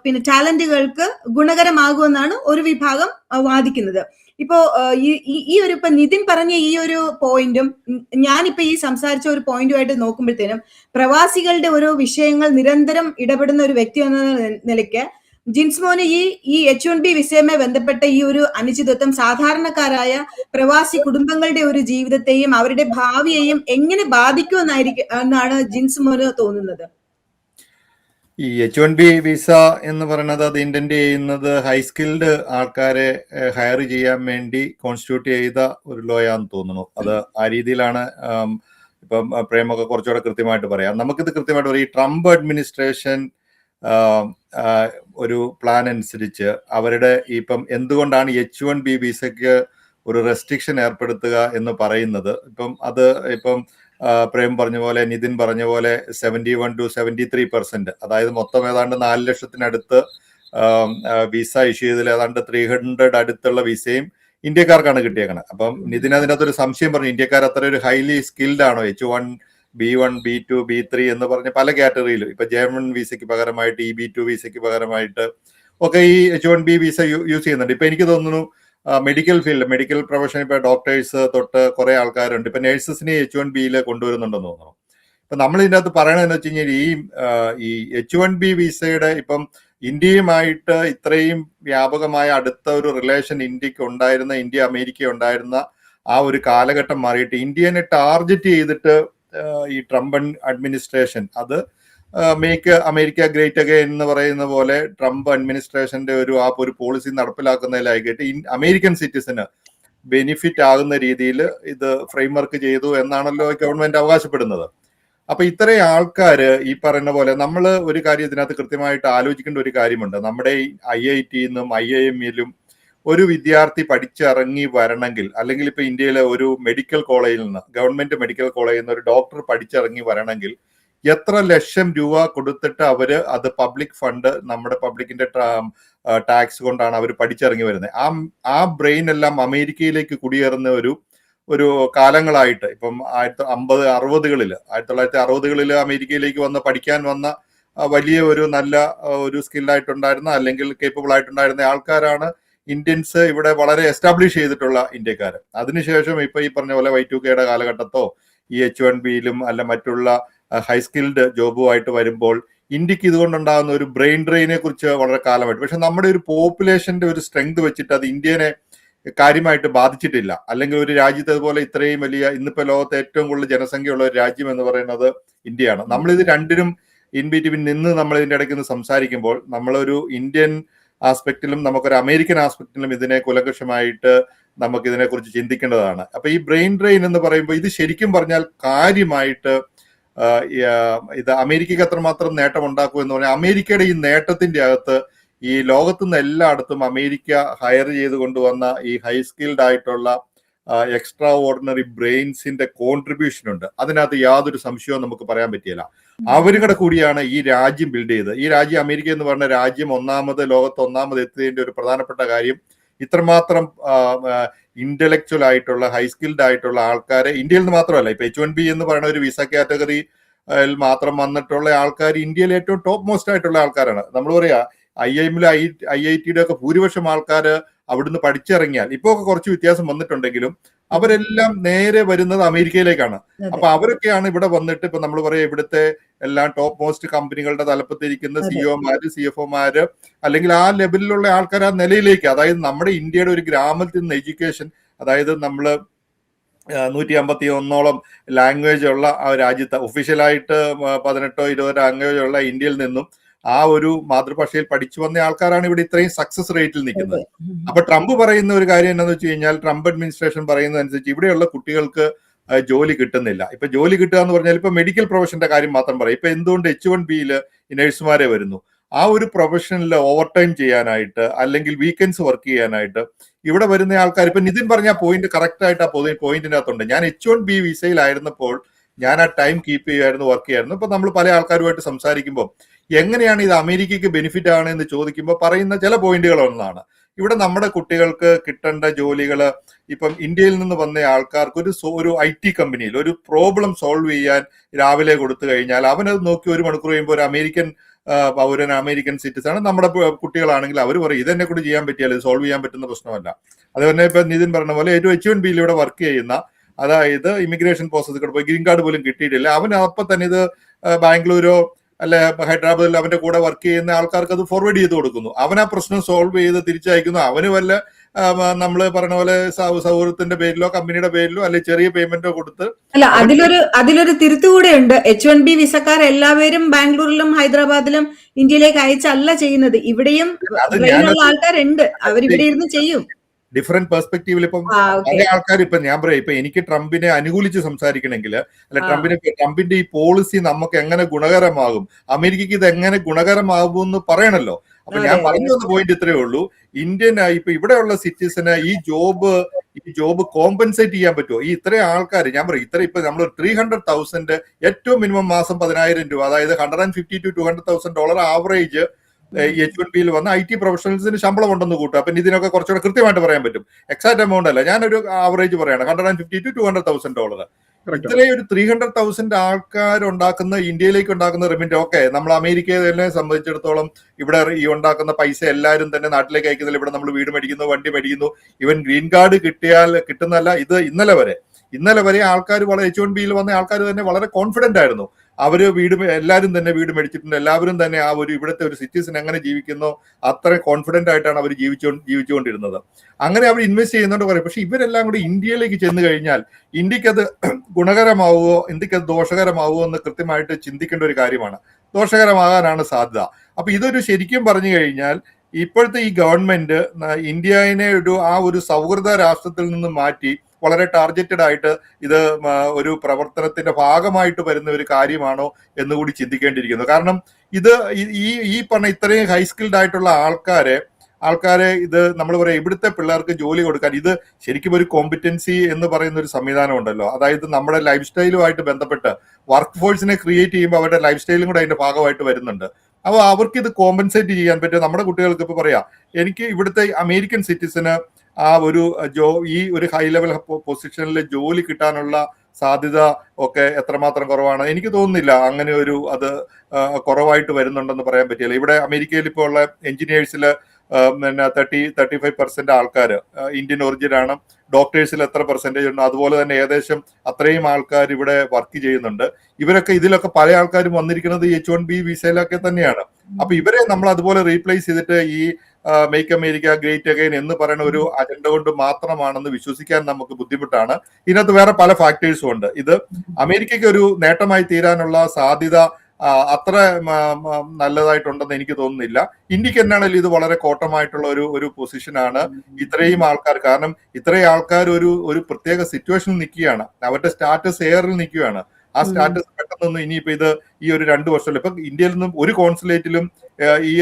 പിന്നെ ടാലന്റുകൾക്ക് ഗുണകരമാകുമെന്നാണ് ഒരു വിഭാഗം വാദിക്കുന്നത്. ഇപ്പോ ഈ ഒരു ഇപ്പൊ നിതിൻ പറഞ്ഞ ഈ ഒരു പോയിന്റും ഞാനിപ്പോ ഈ സംസാരിച്ച ഒരു പോയിന്റുമായിട്ട് നോക്കുമ്പോഴത്തേനും പ്രവാസികളുടെ ഓരോ വിഷയങ്ങൾ നിരന്തരം ഇടപെടുന്ന ഒരു വ്യക്തി എന്ന നിലയ്ക്ക് ജിൻസ്മോന് ഈ H1B വിസയുമായി ബന്ധപ്പെട്ട ഈ ഒരു അനിശ്ചിതത്വം സാധാരണക്കാരായ പ്രവാസി കുടുംബങ്ങളുടെ ഒരു ജീവിതത്തെയും അവരുടെ ഭാവിയെയും എങ്ങനെ ബാധിക്കുമെന്നാണ് ജിൻസ്മോന് തോന്നുന്നത്? ഈ H1B വിസ എന്ന് പറയുന്നത് അത് ഇന്റന്റ് ചെയ്യുന്നത് ഹൈസ്കിൽഡ് ആൾക്കാരെ ഹയർ ചെയ്യാൻ വേണ്ടി കോൺസ്റ്റിറ്റ്യൂട്ട് ചെയ്ത ഒരു ലോയാന്ന് തോന്നുന്നു. അത് ആ രീതിയിലാണ്. ഇപ്പം പ്രേമൊക്കെ കുറച്ചുകൂടെ കൃത്യമായിട്ട് പറയാം. നമുക്കിത് കൃത്യമായിട്ട് പറയാം. ഈ ട്രംപ് അഡ്മിനിസ്ട്രേഷൻ ഒരു പ്ലാൻ അനുസരിച്ച് അവരുടെ ഇപ്പം എന്തുകൊണ്ടാണ് H1B വിസയ്ക്ക് ഒരു റെസ്ട്രിക്ഷൻ ഏർപ്പെടുത്തുക എന്ന് പറയുന്നത്, ഇപ്പം പ്രേം പറഞ്ഞ പോലെ, നിതിൻ പറഞ്ഞ പോലെ 71 to 73%, അതായത് മൊത്തം ഏതാണ്ട് 4 ലക്ഷത്തിനടുത്ത് വിസ ഇഷ്യൂ ചെയ്തതിൽ ഏതാണ്ട് 300 അടുത്തുള്ള വിസയും ഇന്ത്യക്കാർക്കാണ് കിട്ടിയേക്കണത്. അപ്പം നിതിൻ അതിനകത്തൊരു സംശയം പറഞ്ഞു, ഇന്ത്യക്കാർ അത്ര ഒരു ഹൈലി സ്കിൽഡ് ആണോ? H1, B1, B2, B3 എന്ന് പറഞ്ഞ് പല കാറ്റഗറിയിലും ഇപ്പൊ J1 വിസയ്ക്ക് പകരമായിട്ട് EB2 വിസയ്ക്ക് പകരമായിട്ട് ഒക്കെ ഈ H1B വിസ യൂസ് ചെയ്യുന്നുണ്ട്. ഇപ്പൊ എനിക്ക് തോന്നുന്നു മെഡിക്കൽ ഫീൽഡ്, മെഡിക്കൽ പ്രൊഫഷൻ, ഇപ്പൊ ഡോക്ടേഴ്സ് തൊട്ട് കുറെ ആൾക്കാരുണ്ട്. ഇപ്പൊ നഴ്സസിനെ H1Bയിൽ കൊണ്ടുവരുന്നുണ്ടെന്ന് തോന്നുന്നു. ഇപ്പൊ നമ്മൾ ഇതിൻ്റെ അകത്ത് പറയണതെന്ന് വെച്ച് കഴിഞ്ഞാൽ ഈ H1B വിസയുടെ ഇപ്പം ഇന്ത്യയുമായിട്ട് ഇത്രയും വ്യാപകമായ അടുത്ത ഒരു റിലേഷൻ ഇന്ത്യ അമേരിക്ക ഉണ്ടായിരുന്ന ആ ഒരു കാലഘട്ടം മാറിയിട്ട് ഇന്ത്യനെ ടാർഗറ്റ് ചെയ്തിട്ട് ഈ ട്രംപ് അഡ്മിനിസ്ട്രേഷൻ അത് മേക്ക് അമേരിക്ക ഗ്രേറ്റ് അഗൈൻ എന്ന് പറയുന്ന പോലെ ട്രംപ് അഡ്മിനിസ്ട്രേഷന്റെ ഒരു പോളിസി നടപ്പിലാക്കുന്നതിലായിട്ട് അമേരിക്കൻ സിറ്റിസന് ബെനിഫിറ്റ് ആകുന്ന രീതിയിൽ ഇത് ഫ്രെയിംവർക്ക് ചെയ്തു എന്നാണല്ലോ ഗവൺമെന്റ് അവകാശപ്പെടുന്നത്. അപ്പൊ ഇത്രയും ആൾക്കാര് ഈ പറയുന്ന പോലെ നമ്മൾ ഒരു കാര്യം ഇതിനകത്ത് കൃത്യമായിട്ട് ആലോചിക്കേണ്ട ഒരു കാര്യമുണ്ട്. നമ്മുടെ ഈ IIT-ന്നും IIM-ലും ഒരു വിദ്യാർത്ഥി പഠിച്ചിറങ്ങി വരണമെങ്കിൽ, അല്ലെങ്കിൽ ഇപ്പൊ ഇന്ത്യയിലെ ഒരു മെഡിക്കൽ കോളേജിൽ നിന്ന്, ഗവൺമെന്റ് മെഡിക്കൽ കോളേജിൽ നിന്ന് ഒരു ഡോക്ടർ പഠിച്ചിറങ്ങി വരണമെങ്കിൽ എത്ര ലക്ഷം രൂപ കൊടുത്തിട്ട് അവര് അത് പബ്ലിക് ഫണ്ട്, നമ്മുടെ പബ്ലിക്കിന്റെ ടാക്സ് കൊണ്ടാണ് അവർ പഠിച്ചിറങ്ങി വരുന്നത്. ആ ബ്രെയിൻ എല്ലാം അമേരിക്കയിലേക്ക് കുടിയേറുന്ന ഒരു കാലങ്ങളായിട്ട്, ഇപ്പം 1960-കളിൽ അമേരിക്കയിലേക്ക് പഠിക്കാൻ വന്ന വലിയ ഒരു നല്ല ഒരു സ്കില്ലായിട്ടുണ്ടായിരുന്ന അല്ലെങ്കിൽ കേപ്പബിൾ ആയിട്ടുണ്ടായിരുന്ന ആൾക്കാരാണ് ഇന്ത്യൻസ് ഇവിടെ വളരെ എസ്റ്റാബ്ലിഷ് ചെയ്തിട്ടുള്ള ഇന്ത്യക്കാർ. അതിനുശേഷം ഇപ്പൊ ഈ പറഞ്ഞ പോലെ Y2Kയുടെ കാലഘട്ടത്തോ ഈ H1Bയിലും അല്ല മറ്റുള്ള ഹൈസ്കിൽഡ് ജോബുമായിട്ട് വരുമ്പോൾ ഇന്ത്യക്ക് ഇതുകൊണ്ടുണ്ടാകുന്ന ഒരു ബ്രെയിൻ ഡ്രെയിനെ കുറിച്ച് വളരെ കാലമായിട്ട്, പക്ഷെ നമ്മുടെ ഒരു പോപ്പുലേഷന്റെ ഒരു സ്ട്രെങ്ത് വെച്ചിട്ട് അത് ഇന്ത്യനെ കാര്യമായിട്ട് ബാധിച്ചിട്ടില്ല. അല്ലെങ്കിൽ ഒരു രാജ്യത്ത് അതുപോലെ ഇത്രയും വലിയ, ഇന്നിപ്പോ ലോകത്തെ ഏറ്റവും കൂടുതൽ ജനസംഖ്യയുള്ള ഒരു രാജ്യം എന്ന് പറയുന്നത് ഇന്ത്യയാണ്. നമ്മളിത് രണ്ടിനും ഇൻ ബിറ്റ്വീൻ നിന്ന് നമ്മൾ ഇതിന്റെ ഇടയ്ക്ക് നിന്ന് സംസാരിക്കുമ്പോൾ നമ്മളൊരു ഇന്ത്യൻ ആസ്പെക്റ്റിലും നമുക്കൊരു അമേരിക്കൻ ആസ്പെക്റ്റിലും ഇതിനെ കുലങ്കഷമായിട്ട് നമുക്ക് ഇതിനെക്കുറിച്ച് ചിന്തിക്കേണ്ടതാണ്. അപ്പൊ ഈ ബ്രെയിൻ ഡ്രെയിൻ എന്ന് പറയുമ്പോൾ ഇത് ശരിക്കും പറഞ്ഞാൽ കാര്യമായിട്ട് ഇത് അമേരിക്കക്ക് എത്രമാത്രം നേട്ടം ഉണ്ടാക്കും എന്ന് പറഞ്ഞാൽ, അമേരിക്കയുടെ ഈ നേട്ടത്തിന്റെ അകത്ത് ഈ ലോകത്തുനിന്ന് എല്ലായിടത്തും അമേരിക്ക ഹയർ ചെയ്ത് കൊണ്ടുവന്ന ഈ ഹൈ സ്കിൽഡ് ആയിട്ടുള്ള എക്സ്ട്രാ ഓർഡിനറി ബ്രെയിൻസിന്റെ കോൺട്രിബ്യൂഷൻ ഉണ്ട്. അതിനകത്ത് യാതൊരു സംശയവും നമുക്ക് പറയാൻ പറ്റിയില്ല. അവരുടെ കൂടിയാണ് ഈ രാജ്യം ബിൽഡ് ചെയ്തത്. ഈ രാജ്യം, അമേരിക്ക എന്ന് പറഞ്ഞ രാജ്യം ലോകത്ത് ഒന്നാമത് എത്തിയതിന്റെ ഒരു പ്രധാനപ്പെട്ട കാര്യം ഇത്രമാത്രം ഇന്റലക്ച്വൽ ആയിട്ടുള്ള ഹൈ സ്കിൽഡ് ആയിട്ടുള്ള ആൾക്കാരെ ഇന്ത്യയിൽ നിന്ന് മാത്രമല്ല, ഇപ്പൊ H1B എന്ന് പറയുന്ന ഒരു വിസ കാറ്റഗറി മാത്രം വന്നിട്ടുള്ള ആൾക്കാർ ഇന്ത്യയിൽ ഏറ്റവും ടോപ്പ് മോസ്റ്റ് ആയിട്ടുള്ള ആൾക്കാരാണ്. നമ്മൾ പറയാ IIM-ലും IIT-യുടെ ഒക്കെ ഭൂരിപക്ഷം ആൾക്കാർ അവിടുന്ന് പഠിച്ചിറങ്ങിയാൽ ഇപ്പൊ ഒക്കെ കുറച്ച് വ്യത്യാസം വന്നിട്ടുണ്ടെങ്കിലും അവരെല്ലാം നേരെ വരുന്നത് അമേരിക്കയിലേക്കാണ്. അപ്പൊ അവരൊക്കെയാണ് ഇവിടെ വന്നിട്ട് ഇപ്പൊ നമ്മൾ പറയാം ഇവിടുത്തെ എല്ലാം ടോപ്പ് മോസ്റ്റ് കമ്പനികളുടെ തലപ്പത്തിരിക്കുന്ന സിഇഒമാര് CFOമാര് അല്ലെങ്കിൽ ആ ലെവലിലുള്ള ആൾക്കാർ ആ നിലയിലേക്ക്, അതായത് നമ്മുടെ ഇന്ത്യയുടെ ഒരു ഗ്രാമത്തിൽ നിന്ന് എഡ്യൂക്കേഷൻ, അതായത് നമ്മള് 151 ലാംഗ്വേജ് ഉള്ള ആ രാജ്യത്ത് ഒഫീഷ്യലായിട്ട് 18-20 ലാംഗ്വേജ് ഉള്ള ഇന്ത്യയിൽ നിന്നും ആ ഒരു മാതൃഭാഷയിൽ പഠിച്ചു വന്ന ആൾക്കാരാണ് ഇവിടെ ഇത്രയും സക്സസ് റേറ്റിൽ നിൽക്കുന്നത്. അപ്പൊ ട്രംപ് പറയുന്ന ഒരു കാര്യം എന്താണെന്ന് വെച്ച് കഴിഞ്ഞാൽ, ട്രംപ് അഡ്മിനിസ്ട്രേഷൻ പറയുന്നതനുസരിച്ച് ഇവിടെയുള്ള കുട്ടികൾക്ക് ജോലി കിട്ടുന്നില്ല. ഇപ്പൊ ജോലി കിട്ടുക എന്ന് പറഞ്ഞാൽ ഇപ്പൊ മെഡിക്കൽ പ്രൊഫഷന്റെ കാര്യം മാത്രം പറയാം. ഇപ്പൊ എന്തുകൊണ്ട് H1Bയിൽ നഴ്സുമാരെ വരുന്നു? ആ ഒരു പ്രൊഫഷനിൽ ഓവർ ടൈം ചെയ്യാനായിട്ട് അല്ലെങ്കിൽ വീക്കെൻഡ്സ് വർക്ക് ചെയ്യാനായിട്ട് ഇവിടെ വരുന്ന ആൾക്കാർ, ഇപ്പൊ നിതിൻ പറഞ്ഞ പോയിന്റ് കറക്റ്റ് ആയിട്ട് ആ പോയിന്റിന്റെ അകത്തുണ്ട്. ഞാൻ H1B വിസയിലായിരുന്നപ്പോൾ ഞാൻ ആ ടൈം കീപ്പ് ചെയ്യുമായിരുന്നു, വർക്ക് ചെയ്യായിരുന്നു. ഇപ്പൊ നമ്മൾ പല ആൾക്കാരുമായിട്ട് സംസാരിക്കുമ്പോൾ എങ്ങനെയാണ് ഇത് അമേരിക്കയ്ക്ക് ബെനിഫിറ്റ് ആണ് എന്ന് ചോദിക്കുമ്പോൾ പറയുന്ന ചില പോയിന്റുകൾ ഒന്നാണ്, ഇവിടെ നമ്മുടെ കുട്ടികൾക്ക് കിട്ടേണ്ട ജോലികള് ഇപ്പം ഇന്ത്യയിൽ നിന്ന് വന്ന ആൾക്കാർക്ക് ഒരു IT കമ്പനിയിൽ ഒരു പ്രോബ്ലം സോൾവ് ചെയ്യാൻ രാവിലെ കൊടുത്തു കഴിഞ്ഞാൽ അവനത് നോക്കി 1 മണിക്കൂർ കഴിയുമ്പോൾ ഒരു അമേരിക്കൻ പൗരൻ, അമേരിക്കൻ സിറ്റിസൺ നമ്മുടെ കുട്ടികളാണെങ്കിൽ അവർ പറയും ഇതെന്നെ കൂടി ചെയ്യാൻ പറ്റിയാൽ സോൾവ് ചെയ്യാൻ പറ്റുന്ന പ്രശ്നമല്ല. അതുപോലെ ഇപ്പൊ നിതിൻ പറഞ്ഞ പോലെ H1Bയിൽ ഇവിടെ വർക്ക് ചെയ്യുന്ന, അതായത് ഇമിഗ്രേഷൻ പ്രോസസ്സിൽ കൂടെ പോയി ഗ്രീൻ കാർഡ് പോലും കിട്ടിയിട്ടില്ല, അവൻ അപ്പൊ തന്നെ ഇത് ബാംഗ്ലൂരോ അല്ലെ ഹൈദരാബാദിൽ അവന്റെ കൂടെ വർക്ക് ചെയ്യുന്ന ആൾക്കാർക്ക് അത് ഫോർവേഡ് ചെയ്ത് കൊടുക്കുന്നു. അവൻ ആ പ്രശ്നം സോൾവ് ചെയ്ത് തിരിച്ചയക്കുന്നു. അവന് വല്ല നമ്മൾ പറഞ്ഞ പോലെ സൗഹൃദത്തിന്റെ പേരിലോ കമ്പനിയുടെ പേരിലോ അല്ലെ ചെറിയ പേയ്മെന്റോ കൊടുത്ത്. അല്ല, അതിലൊരു തിരുത്തുകൂടെ ഉണ്ട്. H1B വിസക്കാർ എല്ലാവരും ബാംഗ്ലൂരിലും ഹൈദരാബാദിലും ഇന്ത്യയിലേക്ക് അയച്ചല്ല ചെയ്യുന്നത്. ഇവിടെയും ആൾക്കാരുണ്ട്, അവരിവിടെ ഇരുന്ന് ചെയ്യും. ഡിഫറെന്റ് പെർസ്പെക്റ്റീവിൽ ഇപ്പം പല ആൾക്കാർ, ഇപ്പൊ ഞാൻ പറയാം, ഇപ്പൊ എനിക്ക് ട്രംപിനെ അനുകൂലിച്ച് സംസാരിക്കണമെങ്കിൽ അല്ലെ ട്രംപിന്റെ ഈ പോളിസി നമുക്ക് എങ്ങനെ ഗുണകരമാകും, അമേരിക്കക്ക് ഇത് എങ്ങനെ ഗുണകരമാകും എന്ന് പറയണല്ലോ. അപ്പൊ ഞാൻ പറഞ്ഞു വന്ന പോയിന്റ് ഇത്രയേ ഉള്ളൂ. ഇന്ത്യൻ ഇപ്പൊ ഇവിടെയുള്ള സിറ്റിസന് ഈ ജോബ് കോമ്പൻസേറ്റ് ചെയ്യാൻ പറ്റുമോ? ഈ ഇത്രയും ആൾക്കാർ, ഞാൻ പറയും ഇപ്പൊ നമ്മൾ 300,000 ഏറ്റവും മിനിമം മാസം 10,000 രൂപ, അതായത് $150,000 to $200,000 ആവറേജ് H1Bയിൽ വന്ന IT പ്രൊഫഷണൽസിന് ശമ്പളം ഉണ്ടെന്ന് കൂട്ടുക. അപ്പൊ ഇതിനൊക്കെ കുറച്ചുകൂടെ കൃത്യമായിട്ട് പറയാൻ പറ്റും. എക്സാക്ട് എമൗണ്ട് അല്ല, ഞാനൊരു ആവറേജ് പറയാണ്, $150,000 to $200,000. ഇത്രയും ഒരു 300,000 ആൾക്കാർ ഉണ്ടാക്കുന്ന ഇന്ത്യയിലേക്ക് ഉണ്ടാക്കുന്ന റെമിറ്റ്, ഓക്കെ, നമ്മൾ അമേരിക്കയെ സംബന്ധിച്ചിടത്തോളം ഇവിടെ ഈ ഉണ്ടാക്കുന്ന പൈസ എല്ലാവരും തന്നെ നാട്ടിലേക്ക് അയക്കുന്നില്ല. ഇവിടെ നമ്മൾ വീട് മേടിക്കുന്നു, വണ്ടി മേടിക്കുന്നു, ഈവൻ ഗ്രീൻ കാർഡ് കിട്ടുന്നല്ല. ഇത് ഇന്നലെ വരെ ആൾക്കാർ വളരെ H1Bയിൽ വന്ന ആൾക്കാർ തന്നെ വളരെ കോൺഫിഡന്റ് ആയിരുന്നു. അവര് എല്ലാവരും തന്നെ വീട് മേടിച്ചിട്ടുണ്ട്. എല്ലാവരും തന്നെ ആ ഒരു ഇവിടുത്തെ ഒരു സിറ്റിസൺ എങ്ങനെ ജീവിക്കുന്നോ അത്ര കോൺഫിഡന്റ് ആയിട്ടാണ് അവർ ജീവിച്ചുകൊണ്ടിരുന്നത്. അങ്ങനെ അവർ ഇൻവെസ്റ്റ് ചെയ്യുന്നോണ്ട് പറയും. പക്ഷെ ഇവരെല്ലാം കൂടി ഇന്ത്യയിലേക്ക് ചെന്ന് കഴിഞ്ഞാൽ ഇന്ത്യക്കത് ഗുണകരമാവുമോ ഇന്ത്യക്കത് ദോഷകരമാവുമോ എന്ന് കൃത്യമായിട്ട് ചിന്തിക്കേണ്ട ഒരു കാര്യമാണ്. ദോഷകരമാകാനാണ് സാധ്യത. അപ്പൊ ഇതൊരു ശരിക്കും പറഞ്ഞു കഴിഞ്ഞാൽ ഇപ്പോഴത്തെ ഈ ഗവൺമെന്റ് ഇന്ത്യനെ ഒരു സൗഹൃദ രാഷ്ട്രത്തിൽ നിന്ന് മാറ്റി വളരെ ടാർഗറ്റഡ് ആയിട്ട് ഇത് ഒരു പ്രവർത്തനത്തിന്റെ ഭാഗമായിട്ട് വരുന്ന ഒരു കാര്യമാണോ എന്നുകൂടി ചിന്തിക്കേണ്ടിയിരിക്കുന്നു. കാരണം ഇത് ഈ പറഞ്ഞ ഇത്രയും ഹൈസ്കിൽഡ് ആയിട്ടുള്ള ആൾക്കാരെ ഇത് നമ്മൾ പറയാം ഇവിടുത്തെ പിള്ളേർക്ക് ജോലി കൊടുക്കാൻ, ഇത് ശരിക്കും ഒരു കോമ്പിറ്റൻസി എന്ന് പറയുന്ന ഒരു സംവിധാനം ഉണ്ടല്ലോ. അതായത് നമ്മുടെ ലൈഫ് സ്റ്റൈലുമായിട്ട് ബന്ധപ്പെട്ട് വർക്ക് ഫോഴ്സിനെ ക്രിയേറ്റ് ചെയ്യുമ്പോൾ അവരുടെ ലൈഫ് സ്റ്റൈലും കൂടെ അതിന്റെ ഭാഗമായിട്ട് വരുന്നുണ്ട്. അപ്പോൾ അവർക്ക് ഇത് കോമ്പൻസേറ്റ് ചെയ്യാൻ പറ്റും. നമ്മുടെ കുട്ടികൾക്ക് ഇപ്പൊ പറയാം, എനിക്ക് ഇവിടുത്തെ അമേരിക്കൻ സിറ്റിസന് ആ ഈ ഒരു ഹൈ ലെവൽ പൊസിഷനിൽ ജോലി കിട്ടാനുള്ള സാധ്യത ഒക്കെ എത്രമാത്രം കുറവാണ് എനിക്ക് തോന്നുന്നില്ല. അങ്ങനെ അത് കുറവായിട്ട് വരുന്നുണ്ടെന്ന് പറയാൻ പറ്റില്ല. ഇവിടെ അമേരിക്കയിൽ ഇപ്പോൾ ഉള്ള എഞ്ചിനീയേഴ്സിൽ 35% ആൾക്കാർ ഇന്ത്യൻ ഒറിജിനാണ്. ഡോക്ടേഴ്സിൽ എത്ര പെർസെന്റേജ് ഉണ്ട്, അതുപോലെ തന്നെ ഏകദേശം അത്രയും ആൾക്കാർ ഇവിടെ വർക്ക് ചെയ്യുന്നുണ്ട്. ഇതിലൊക്കെ പല ആൾക്കാരും വന്നിരിക്കുന്നത് H1B വിസയിലൊക്കെ തന്നെയാണ്. അപ്പൊ ഇവരെ നമ്മൾ അതുപോലെ റീപ്ലേസ് ചെയ്തിട്ട് ഈ മേക്ക് അമേരിക്ക ഗ്രേറ്റ് അഗൈൻ എന്ന് പറയുന്ന ഒരു അജണ്ട കൊണ്ട് മാത്രമാണെന്ന് വിശ്വസിക്കാൻ നമുക്ക് ബുദ്ധിമുട്ടാണ്. ഇതിനകത്ത് വേറെ പല ഫാക്ടേഴ്സും ഉണ്ട്. ഇത് അമേരിക്കയ്ക്ക് ഒരു നേട്ടമായി തീരാനുള്ള സാധ്യത അത്ര നല്ലതായിട്ടുണ്ടെന്ന് എനിക്ക് തോന്നുന്നില്ല. ഇന്ത്യക്ക് എന്നാണെങ്കിലും ഇത് വളരെ കോട്ടമായിട്ടുള്ള ഒരു പൊസിഷനാണ്. ഇത്രയും ആൾക്കാർ, കാരണം ഇത്രയും ആൾക്കാർ ഒരു പ്രത്യേക സിറ്റുവേഷനിൽ നിൽക്കുകയാണ്, അവരുടെ സ്റ്റാറ്റസ് എയറിൽ നിൽക്കുകയാണ്. ആ സ്റ്റാറ്റസ് പെട്ടെന്നൊന്നും ഇനിയിപ്പോ ഈ ഒരു 2 വർഷമല്ല, ഇപ്പൊ ഇന്ത്യയിൽ നിന്നും ഒരു കോൺസുലേറ്റിലും ഈ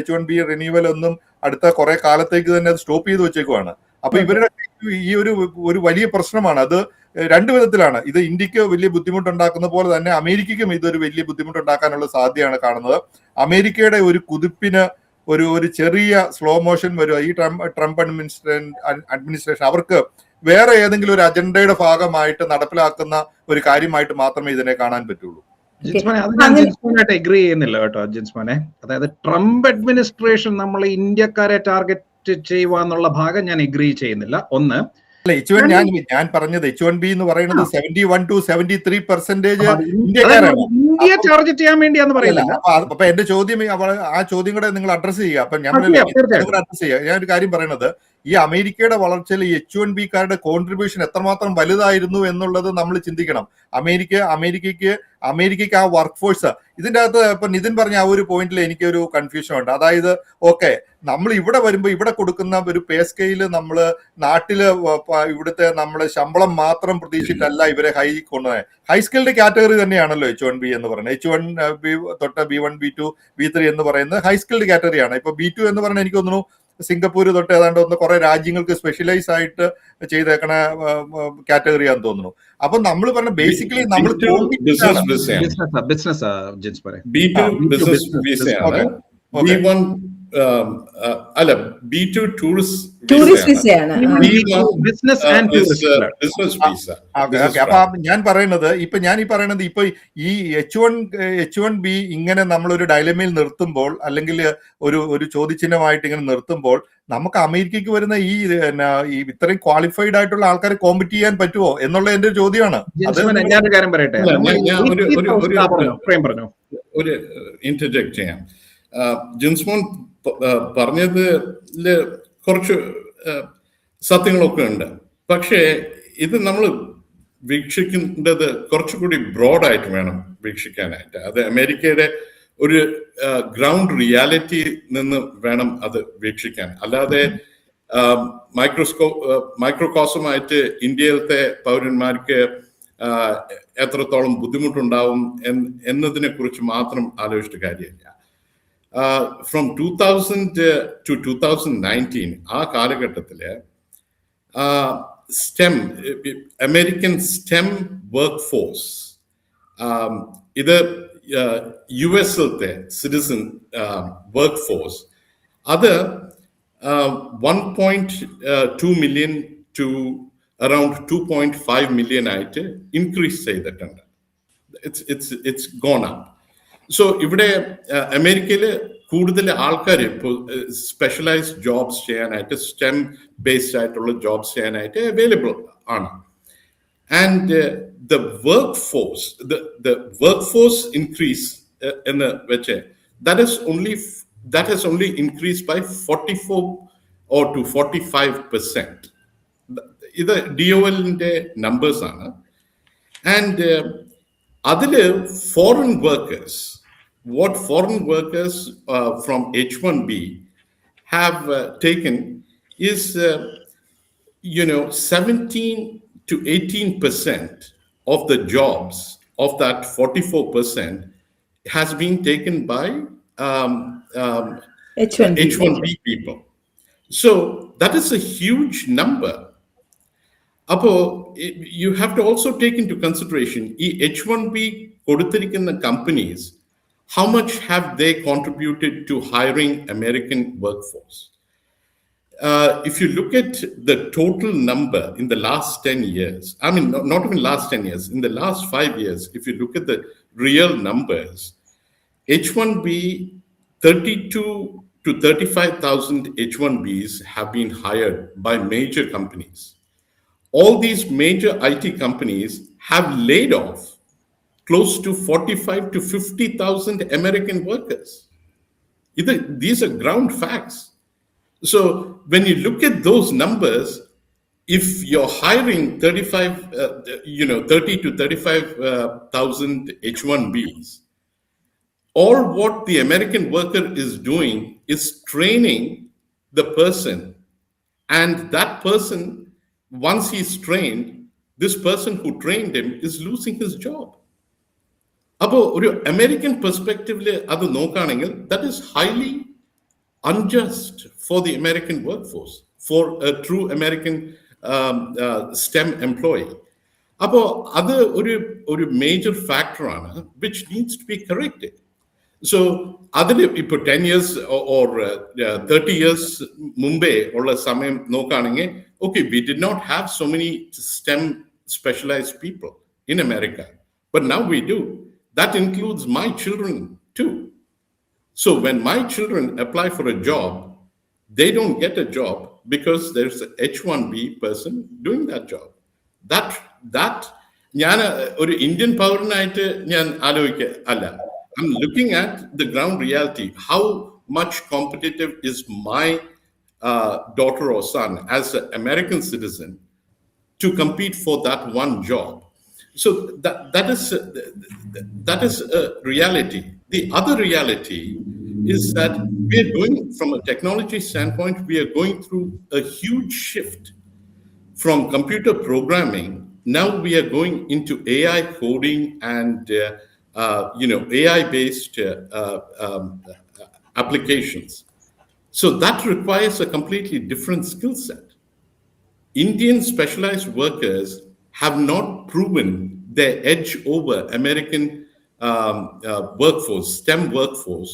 H1B റിന്യൂവൽ ഒന്നും അടുത്ത കുറെ കാലത്തേക്ക് തന്നെ അത് സ്റ്റോപ്പ് ചെയ്ത് വെച്ചേക്കുവാണ്. അപ്പൊ ഇവരുടെ ഈ ഒരു വലിയ പ്രശ്നമാണ്. അത് 2 വിധത്തിലാണ്. ഇത് ഇന്ത്യക്ക് വലിയ ബുദ്ധിമുട്ടുണ്ടാക്കുന്ന പോലെ തന്നെ അമേരിക്കയ്ക്കും ഇതൊരു വലിയ ബുദ്ധിമുട്ടുണ്ടാക്കാനുള്ള സാധ്യതയാണ് കാണുന്നത്. അമേരിക്കയുടെ ഒരു കുതിപ്പിന് ഒരു ചെറിയ സ്ലോ മോഷൻ വരും. ഈ ട്രംപ് അഡ്മിനിസ്ട്രേഷൻ അവർക്ക് വേറെ ഏതെങ്കിലും ഒരു അജണ്ടയുടെ ഭാഗമായിട്ട് നടപ്പിലാക്കുന്ന ഒരു കാര്യമായിട്ട് മാത്രമേ ഇതിനെ കാണാൻ പറ്റുള്ളൂ. എഗ്രി ചെയ്യുന്നില്ല കേട്ടോ ജിൻസ്മാനെ. അതായത് ട്രംപ് അഡ്മിനിസ്ട്രേഷൻ നമ്മൾ ഇന്ത്യക്കാരെ ടാർഗറ്റ് റിജക്റ്റ് ചെയ്യുക എന്നുള്ള ഭാഗം ഞാൻ എഗ്രി ചെയ്യുന്നില്ല. ഒന്ന്, അല്ല, ഞാൻ പറഞ്ഞത് H1B എന്ന് പറയുന്നത് 71 to 73% അതായത് ഇന്ത്യ ടാർഗറ്റ് ചെയ്യാൻ വേണ്ടിയാന്ന് പറയുന്നില്ല. അപ്പൊ എന്റെ ചോദ്യം ആ ചോദ്യം കൂടെ നിങ്ങൾ അഡ്രസ് ചെയ്യുക. അപ്പൊ ഞാൻ അഡ്രസ് ചെയ്യുക. ഞാൻ ഒരു കാര്യം പറയുന്നത്, ഈ അമേരിക്കയുടെ വളർച്ചയിൽ H1B-കാരുടെ കോൺട്രിബ്യൂഷൻ എത്രമാത്രം വലുതായിരുന്നു എന്നുള്ളത് നമ്മൾ ചിന്തിക്കണം. അമേരിക്കയ്ക്ക് ആ വർക്ക് ഫോഴ്സ്, ഇതിന്റെ അകത്ത് ഇപ്പൊ നിതിൻ പറഞ്ഞ ആ ഒരു പോയിന്റിൽ എനിക്കൊരു കൺഫ്യൂഷൻ ഉണ്ട്. അതായത് ഓക്കെ, നമ്മൾ ഇവിടെ വരുമ്പോൾ ഇവിടെ കൊടുക്കുന്ന ഒരു പേ സ്കെയില് നമ്മള് നാട്ടില് ഇവിടുത്തെ നമ്മള് ശമ്പളം മാത്രം പ്രതീക്ഷിച്ചിട്ടല്ല ഇവരെ ഹൈ സ്കിൽഡ് കാറ്റഗറി തന്നെയാണല്ലോ H1B എന്ന് പറയുന്നത്. H1B തൊട്ട് B1, B2, B3 എന്ന് പറയുന്നത് ഹൈ സ്കിൽഡ് കാറ്റഗറിയാണ്. ഇപ്പൊ B2 എന്ന് പറഞ്ഞാൽ എനിക്ക് തോന്നുന്നു സിംഗപ്പൂർ തൊട്ട് ഏതാണ്ട് കുറെ രാജ്യങ്ങൾക്ക് സ്പെഷ്യലൈസ് ആയിട്ട് ചെയ്തേക്കണ കാറ്റഗറിയാന്ന് തോന്നുന്നു. അപ്പൊ നമ്മൾ പറഞ്ഞ ബേസിക്കലി നമ്മൾ അല്ല, B2 ടൂറിസ്റ്റ് വിസയാണ്. അപ്പൊ ഞാൻ പറയുന്നത് ഇപ്പൊ ഈ H1B ഇങ്ങനെ നമ്മളൊരു ഡയലമയിൽ നിർത്തുമ്പോൾ, അല്ലെങ്കിൽ ഒരു ചോദ്യചിഹ്നമായിട്ട് ഇങ്ങനെ നിർത്തുമ്പോൾ, നമുക്ക് അമേരിക്കയ്ക്ക് വരുന്ന ഈ ഇത്രയും ക്വാളിഫൈഡ് ആയിട്ടുള്ള ആൾക്കാരെ കോമ്പറ്റ് ചെയ്യാൻ പറ്റുമോ എന്നുള്ള എന്റെ ചോദ്യമാണ്. ഞാനൊരു കാര്യം പറയട്ടെ, ഒരു ഇന്റർജെക്ട് ചെയ്യാം. ജിൻസ്മോൻ പറഞ്ഞതില് കുറച്ച് സത്യങ്ങളൊക്കെ ഉണ്ട്. പക്ഷേ ഇത് നമ്മൾ വീക്ഷിക്കേണ്ടത് കുറച്ചുകൂടി ബ്രോഡായിട്ട് വേണം വീക്ഷിക്കാനായിട്ട്. അത് അമേരിക്കയുടെ ഒരു ഗ്രൗണ്ട് റിയാലിറ്റി നിന്ന് വേണം അത് വീക്ഷിക്കാൻ. അല്ലാതെ മൈക്രോകോസമായിട്ട് ഇന്ത്യയിലത്തെ പൗരന്മാർക്ക് എത്രത്തോളം ബുദ്ധിമുട്ടുണ്ടാവും എന്നതിനെ കുറിച്ച് മാത്രം ആലോചിച്ചിട്ട് കാര്യമില്ല. From 2000 to 2019 ആ കാലഘട്ടത്തില് അമേരിക്കൻ സ്റ്റെം വർക്ക് ഫോഴ്സ്, ഇത് US-ത്തെ സിറ്റിസൺ വർക്ക് ഫോഴ്സ്, അത് 1.2 million to around 2.5 million ആയിട്ട് ഇൻക്രീസ് ചെയ്തിട്ടുണ്ട്. It's gone up. സോ ഇവിടെ അമേരിക്കയിൽ കൂടുതൽ ആൾക്കാർ ഇപ്പോൾ സ്പെഷ്യലൈസ്ഡ് ജോബ്സ് ചെയ്യാനായിട്ട്, സ്റ്റെം ബേസ്ഡ് ആയിട്ടുള്ള ജോബ്സ് ചെയ്യാനായിട്ട് അവൈലബിൾ ആണ്. And the work force increase എന്ന് വെച്ച് that has only increased by 44 or to 45%. ഇത് DOL-ന്റെ നമ്പേഴ്സ് ആണ്. ആൻഡ് അതില് foreign workers from H1B have taken is 17 to 18% of the jobs of that 44% has been taken by H1B people. So that is a huge number. Apo you have to also take into consideration H1B കൊടുത്തിരിക്കുന്ന companies, how much have they contributed to hiring American workforce? If you look at the total number in the last 10 years, I mean, not even last 10 years, in the last 5 years, if you look at the real numbers, H1B, 32 to 35,000 H1Bs have been hired by major companies. All these major IT companies have laid off close to 45 to 50,000 American workers. These are ground facts. So when you look at those numbers, if you're hiring 30 to 35,000 H1Bs, all what the American worker is doing is training the person, and that person, once he's trained, this person who trained him is losing his job. അപ്പോൾ ഒരു American പെർസ്പെക്റ്റീവില് അത് നോക്കുകയാണെങ്കിൽ that is highly unjust for the American workforce, for a true American STEM employee. അപ്പോൾ അത് ഒരു major ഫാക്ടറാണ് which needs to be corrected. So അതിൽ ഇപ്പോൾ 10 years or 30 years മുമ്പേ ഉള്ള സമയം നോക്കുകയാണെങ്കിൽ, okay, we did not have so many STEM specialized people in America, but now we do. That includes my children too. So when my children apply for a job, they don't get a job because there's an H1B person doing that job. That ഞാൻ ഒരു Indian പൗരനായിട്ട് ഞാൻ അല്ല. I'm looking at the ground reality. How much competitive is my daughter or son as an American citizen to compete for that one job? So that is a reality. The other reality is that we are going, from a technology standpoint, we are going through a huge shift from computer programming. Now we are going into AI coding and AI-based applications. So that requires a completely different skill set. Indian specialized workers have not proven their edge over American workforce, STEM workforce,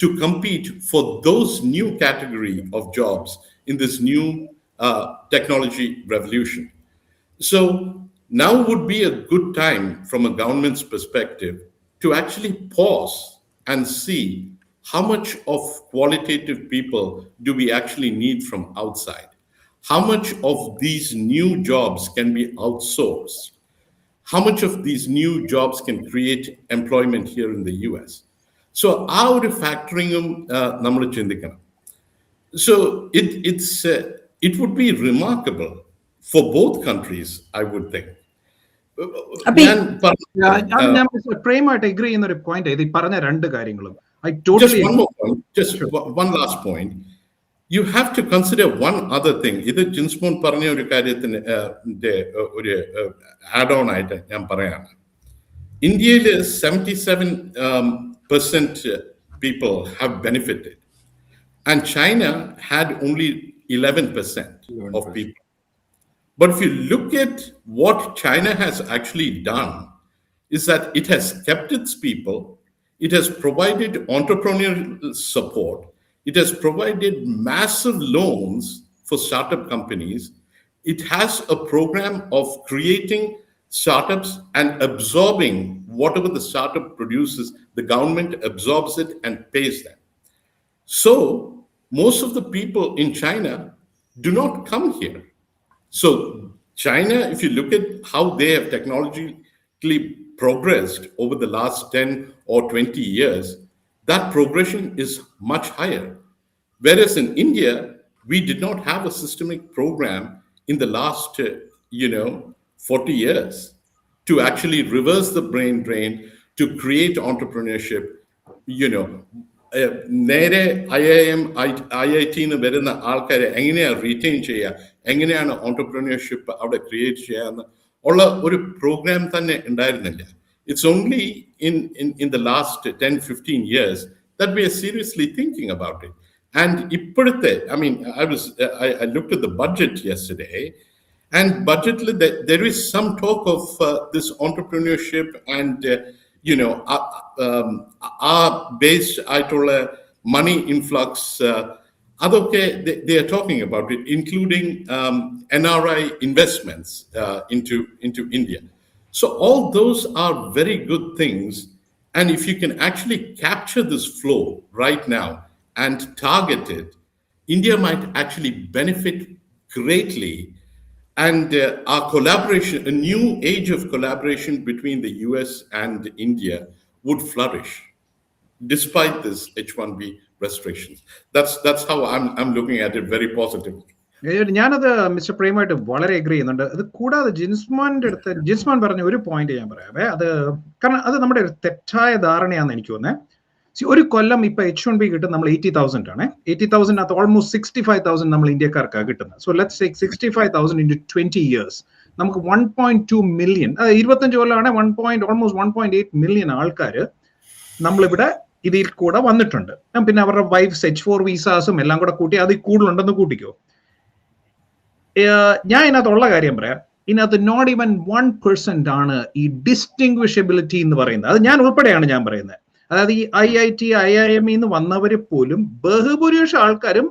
to compete for those new category of jobs in this new technology revolution. So now would be a good time from a government's perspective to actually pause and see how much of qualitative people do we actually need from outside? How much of these new jobs can be outsourced? How much of these new jobs can create employment here in the US? So our factoring nammal chindikkanam. So it would be remarkable for both countries, I would think. ഞാൻ പ്രേമായിട്ട് agree ചെയ്യുന്ന ഒരു point ഇത് പറഞ്ഞ രണ്ട് കാര്യങ്ങളും Just one more point, just one last point. You have to consider one other thing. ഇത് ജിൻസ്മോൻ പറഞ്ഞ ഒരു കാര്യത്തിന് ഒരു ആഡ് ഓൺ ആയിട്ട് ഞാൻ പറയാണ്. ഇന്ത്യയിൽ 77% people have benefited, and China had only 11% of people. But if you look at what China has actually done, is that it has kept its people, it has provided entrepreneurial support, it has provided massive loans for startup companies, it has a program of creating startups and absorbing whatever the startup produces, the government absorbs it and pays them. So most of the people in China do not come here. So China, if you look at how they have technologically progressed over the last 10 or 20 years, that progression is much higher. Whereas in India, we did not have a systemic program in the last, 40 years to actually reverse the brain drain, to create entrepreneurship, നേരെ IIT വരുന്ന ആൾക്കാരെ എങ്ങനെയാണ് retain ചെയ്യുക, എങ്ങനെയാണ് entrepreneurship അവിടെ create ചെയ്യാന്ന് ഉള്ള ഒരു പ്രോഗ്രാം തന്നെ ഉണ്ടായിരുന്നില്ല. It's only in the last 10-15 years that we are seriously thinking about it. And ഇപ്പോഴത്തെ, I looked at the budget yesterday, and budget there is some talk of this entrepreneurship and based ആയിട്ടുള്ള money influx. Adoke, they are talking about it, including NRI investments into India. So all those are very good things. And if you can actually capture this flow right now and target it, India might actually benefit greatly. And our collaboration, a new age of collaboration between the US and India would flourish despite this H1B restrictions. That's how I'm looking at it very positively. ഞാനത് mister പ്രേമായിട്ട് വളരെ agree ചെയ്യുന്നുണ്ട്. അത് കൂടാതെ ജിൻസ്മാൻ പറഞ്ഞ ഒരു point ഞാൻ പറയാവേ, അത് കാരണം അത് നമ്മുടെ ഒരു തെറ്റായ ധാരണയാണെന്ന് എനിക്ക് തോന്നുന്നത്. ഒരു കൊല്ലം ഇപ്പൊ H1B കിട്ടും നമ്മൾ 80,000 ആണ്. 80,000 ഓൾമോസ്റ്റ് 65,000 നമ്മൾ ഇന്ത്യക്കാർക്കാണ് കിട്ടുന്നത്. So let's take 65,000 into 20 years. നമുക്ക് 1.2 മില്യൺ, 25 കൊല്ലമാണ്, ഓൾമോസ്റ്റ് 1.8 മില്യൺ ആൾക്കാർ നമ്മളിവിടെ ഇതിൽ കൂടെ വന്നിട്ടുണ്ട്. പിന്നെ അവരുടെ വൈഫ്സ് H4 വിസാസും എല്ലാം കൂടെ കൂട്ടി അത് കൂടുതലുണ്ടെന്ന് കൂട്ടിക്കോ. ഞാൻ ഇതിനകത്തുള്ള കാര്യം പറയാം, ഇതിനകത്ത് നോട്ട് ഈവൻ 1% ആണ് ഈ ഡിസ്റ്റിങ്വിഷബിലിറ്റി എന്ന് പറയുന്നത്. അത് ഞാൻ ഉൾപ്പെടെയാണ് ഞാൻ പറയുന്നത്. അതായത് ഈ IIT IIM വന്നവര് പോലും ബഹുഭൂരിപക്ഷം ആൾക്കാരും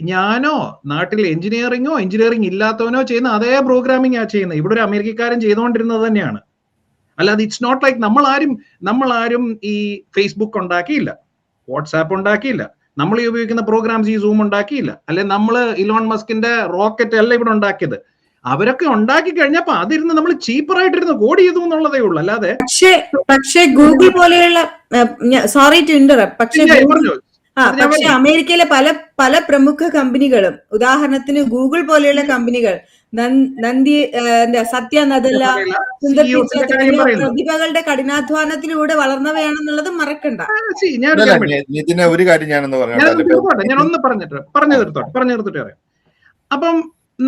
ഞാനോ നാട്ടിൽ എഞ്ചിനീയറിംഗ് ഇല്ലാത്തവനോ ചെയ്യുന്ന അതേ പ്രോഗ്രാമിംഗ് ആ ചെയ്യുന്നത്. ഇവിടെ ഒരു അമേരിക്കക്കാരൻ ചെയ്തുകൊണ്ടിരുന്നത് തന്നെയാണ്. അല്ലാതെ ഇറ്റ്സ് നോട്ട് ലൈക്ക് നമ്മളാരും ഈ ഫേസ്ബുക്ക് ഉണ്ടാക്കിയില്ല, വാട്സാപ്പ് ഉണ്ടാക്കിയില്ല, നമ്മൾ ഈ ഉപയോഗിക്കുന്ന പ്രോഗ്രാംസ് ഈ സൂം ഉണ്ടാക്കിയില്ല, അല്ലെ നമ്മൾ ഇലോൺ മസ്കിന്റെ റോക്കറ്റ് അല്ല ഇവിടെ ഉണ്ടാക്കിയത്. അവരൊക്കെ ഉണ്ടാക്കി കഴിഞ്ഞപ്പോ അതിരുന്ന് നമ്മൾ ചീപ്പറായിട്ടിരുന്ന് കോഡ് ചെയ്തു എന്നുള്ളതേ ഉള്ളൂ. അല്ലാതെ പക്ഷേ ഗൂഗിൾ പോലെയുള്ള, സോറി ടു ഇന്ററപ്റ്റ്, പക്ഷേ അമേരിക്കയിലെ പല പ്രമുഖ കമ്പനികളും, ഉദാഹരണത്തിന് ഗൂഗിൾ പോലെയുള്ള കമ്പനികൾ, സത്യ നദല്ല, പ്രതിഭകളുടെ കഠിനാധ്വാനത്തിലൂടെ വളർന്നവയാണെന്നുള്ളത് മറക്കണ്ട. നിതിനെ ഒരു കാര്യം ഞാനൊന്ന് ഞാനൊന്ന് പറഞ്ഞു നിർത്തോട്ടെ പറയാം. അപ്പം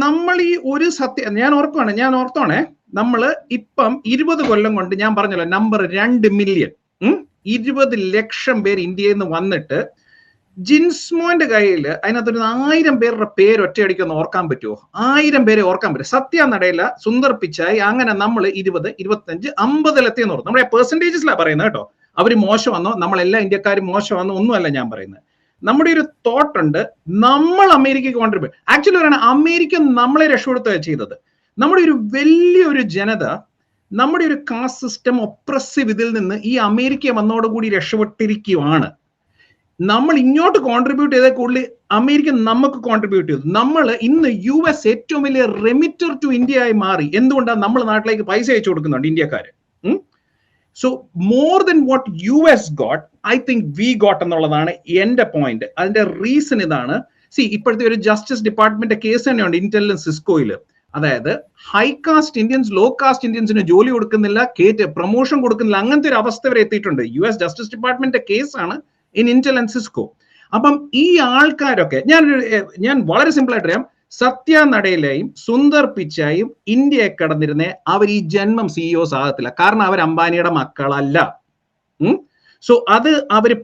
നമ്മൾ ഈ ഒരു സത്യം ഞാൻ ഓർത്തോണേ, നമ്മള് ഇപ്പം 20 കൊല്ലം കൊണ്ട്, ഞാൻ പറഞ്ഞല്ലോ നമ്പർ 2 മില്യൺ 20 ലക്ഷം പേര് ഇന്ത്യയിൽ നിന്ന് വന്നിട്ട് ജിൻസ്മോന്റെ കയ്യിൽ അതിനകത്തൊരു 1000 പേരുടെ പേര് ഒറ്റയടിക്കൊന്ന് ഓർക്കാൻ പറ്റുമോ? 1000 പേരെ ഓർക്കാൻ പറ്റും. സത്യ നടയില, സുന്ദർ പിച്ചായി, അങ്ങനെ നമ്മൾ 20, 25, 50 ഓർക്കും. നമ്മുടെ പെർസെന്റേജസിലാണ് പറയുന്നത് കേട്ടോ. അവര് മോശമാണോ, നമ്മളെല്ലാ ഇന്ത്യക്കാരും മോശമാണോ ഒന്നുമല്ല ഞാൻ പറയുന്നത്. നമ്മുടെ ഒരു തോട്ട് ഉണ്ട്, നമ്മൾ അമേരിക്കയ്ക്ക് കോൺട്രിബ്യൂട്ട്. ആക്ച്വലി പറയുന്നത് അമേരിക്ക നമ്മളെ രക്ഷപ്പെടുത്തുകയാണ് ചെയ്തത്. നമ്മുടെ ഒരു വലിയൊരു ജനത, നമ്മുടെ ഒരു കാസ്റ്റ് സിസ്റ്റം ഒപ്രസീവ് ഇതിൽ നിന്ന് ഈ അമേരിക്ക വന്നോടുകൂടി രക്ഷപ്പെട്ടിരിക്കുകയാണ്. നമ്മൾ ഇങ്ങോട്ട് കോൺട്രിബ്യൂട്ട് ചെയ്ത കൂടുതൽ അമേരിക്ക നമുക്ക് കോൺട്രിബ്യൂട്ട് ചെയ്തു. നമ്മൾ ഇന്ന് US ഏറ്റവും വലിയ റെമിറ്റർ ടു ഇന്ത്യ ആയി മാറി. എന്തുകൊണ്ടാണ്? നമ്മൾ നാട്ടിലേക്ക് പൈസ അയച്ചു കൊടുക്കുന്നുണ്ട് ഇന്ത്യക്കാര്. So more than what US got, I think we got എന്നുള്ളതാണ് എന്റെ പോയിന്റ്. അതിന്റെ റീസൺ ഇതാണ്. ഇപ്പോഴത്തെ ഒരു ജസ്റ്റിസ് ഡിപ്പാർട്ട്മെന്റ് കേസ് തന്നെയുണ്ട് ഇന്റലിജൻസ് സിസ്കോയിൽ. അതായത് high caste Indians low caste ഇന്ത്യൻസിന് ജോലി കൊടുക്കുന്നില്ല, പ്രൊമോഷൻ കൊടുക്കുന്നില്ല, അങ്ങനത്തെ ഒരു അവസ്ഥ വരെ എത്തിയിട്ടുണ്ട്. US ജസ്റ്റിസ് ഡിപ്പാർട്ട്മെന്റിന്റെ കേസാണ് ഇൻ ഇന്റൽ ആൻഡ് സിസ്കോ. അപ്പം ഈ ആൾക്കാരൊക്കെ ഞാൻ വളരെ സിമ്പിൾ ആയിട്ട് പറയാം, സത്യ നടയിലെയും സുന്ദർ പിച്ചായും ഇന്ത്യയെ കടന്നിരുന്നേ അവർ ഈ ജന്മം CEOs ആകത്തില്ല. കാരണം അവർ അംബാനിയുടെ മക്കളല്ല. സോ അത് അവര്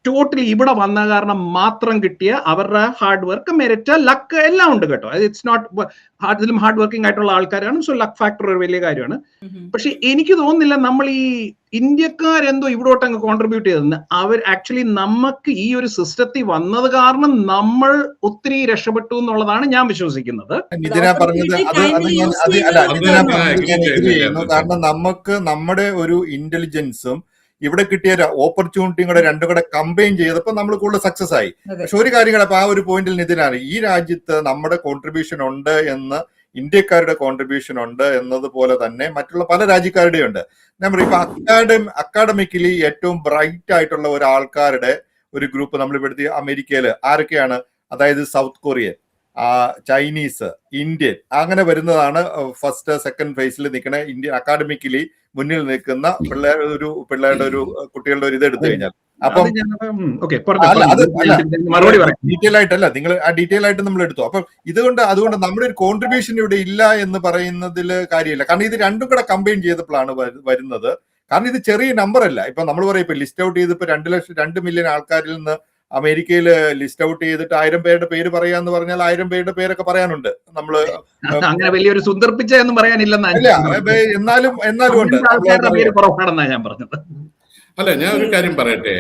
ടോട്ടലി ഇവിടെ വന്ന കാരണം മാത്രം കിട്ടിയ അവരുടെ ഹാർഡ് വർക്ക്, മെറിറ്റ്, ലക്ക് എല്ലാം ഉണ്ട് കേട്ടോ. ഇറ്റ്സ് നോട്ട് ഇതിലും ഹാർഡ് വർക്കിംഗ് ആയിട്ടുള്ള ആൾക്കാരാണ്. സോ ലക്ക് ഫാക്ടർ ഒരു വലിയ കാര്യമാണ്. പക്ഷെ എനിക്ക് തോന്നുന്നില്ല നമ്മൾ ഈ ഇന്ത്യക്കാരെന്തോ ഇവിടോട്ട് അങ്ങ് കോൺട്രിബ്യൂട്ട് ചെയ്തെന്ന്. അവർ ആക്ച്വലി നമുക്ക് ഈ ഒരു സിസ്റ്റത്തിൽ വന്നത് കാരണം നമ്മൾ ഒത്തിരി രക്ഷപ്പെട്ടു എന്നുള്ളതാണ് ഞാൻ വിശ്വസിക്കുന്നത്. കാരണം നമുക്ക് നമ്മുടെ ഒരു ഇന്റലിജൻസും ഇവിടെ കിട്ടിയ ഓപ്പർച്യൂണിറ്റിയും കൂടെ രണ്ടും കൂടെ കമ്പൈൻ ചെയ്തപ്പോൾ നമ്മൾ കൂടുതൽ സക്സസ് ആയി. പക്ഷെ ഒരു കാര്യം കൂടെ, അപ്പൊ ആ ഒരു പോയിന്റിൽ നിതിനാണ്, ഈ രാജ്യത്ത് നമ്മുടെ കോൺട്രിബ്യൂഷൻ ഉണ്ട് എന്ന്, ഇന്ത്യക്കാരുടെ കോൺട്രിബ്യൂഷൻ ഉണ്ട് എന്നതുപോലെ തന്നെ മറ്റുള്ള പല രാജ്യക്കാരുടെയും ഉണ്ട്. ഞാൻ പറയും, ഇപ്പൊ അക്കാഡമിക്കലി ഏറ്റവും ബ്രൈറ്റ് ആയിട്ടുള്ള ഒരാൾക്കാരുടെ ഒരു ഗ്രൂപ്പ് നമ്മൾ ഇവിടുത്തെ അമേരിക്കയില് ആരൊക്കെയാണ്? അതായത് സൗത്ത് കൊറിയൻ, ചൈനീസ്, ഇന്ത്യൻ, അങ്ങനെ വരുന്നതാണ് ഫസ്റ്റ് സെക്കൻഡ് ഫേസിൽ നിൽക്കണ ഇന്ത്യൻ അക്കാഡമിക്കലി മുന്നിൽ നിൽക്കുന്ന പിള്ളേരുടെ ഒരു കുട്ടികളുടെ ഒരു ഇത് എടുത്തു കഴിഞ്ഞാൽ. അപ്പം ഡീറ്റെയിൽ ആയിട്ടല്ല, നിങ്ങൾ ആ ഡീറ്റെയിൽ ആയിട്ട് നമ്മൾ എടുത്തു. അപ്പം അതുകൊണ്ട് നമ്മുടെ ഒരു കോൺട്രിബ്യൂഷൻ ഇവിടെ ഇല്ല എന്ന് പറയുന്നതിൽ കാര്യമില്ല. കാരണം ഇത് രണ്ടും കൂടെ കമ്പൈൻ ചെയ്തപ്പോഴാണ് വരുന്നത്. കാരണം ഇത് ചെറിയ നമ്പർ അല്ല. ഇപ്പൊ നമ്മൾ പറയും, ഇപ്പൊ ലിസ്റ്റ് ഔട്ട് ചെയ്ത് ഇപ്പൊ 2 മില്യൺ ആൾക്കാരിൽ നിന്ന് അമേരിക്കയിൽ ലിസ്റ്റ് ഔട്ട് ചെയ്തിട്ട് 1000 പേരുടെ പേര് പറയാന്ന് പറഞ്ഞാൽ 1000 പേരുടെ പേരൊക്കെ പറയാനുണ്ട്. നമ്മള് അങ്ങനെ വലിയൊരു സുന്ദർപ്പിച്ച എന്ന് പറയാനില്ലെന്ന്, എന്നാലും ഉണ്ട്. ഞാൻ പറഞ്ഞത്. അല്ല, ഞാൻ ഒരു കാര്യം പറയട്ടെ.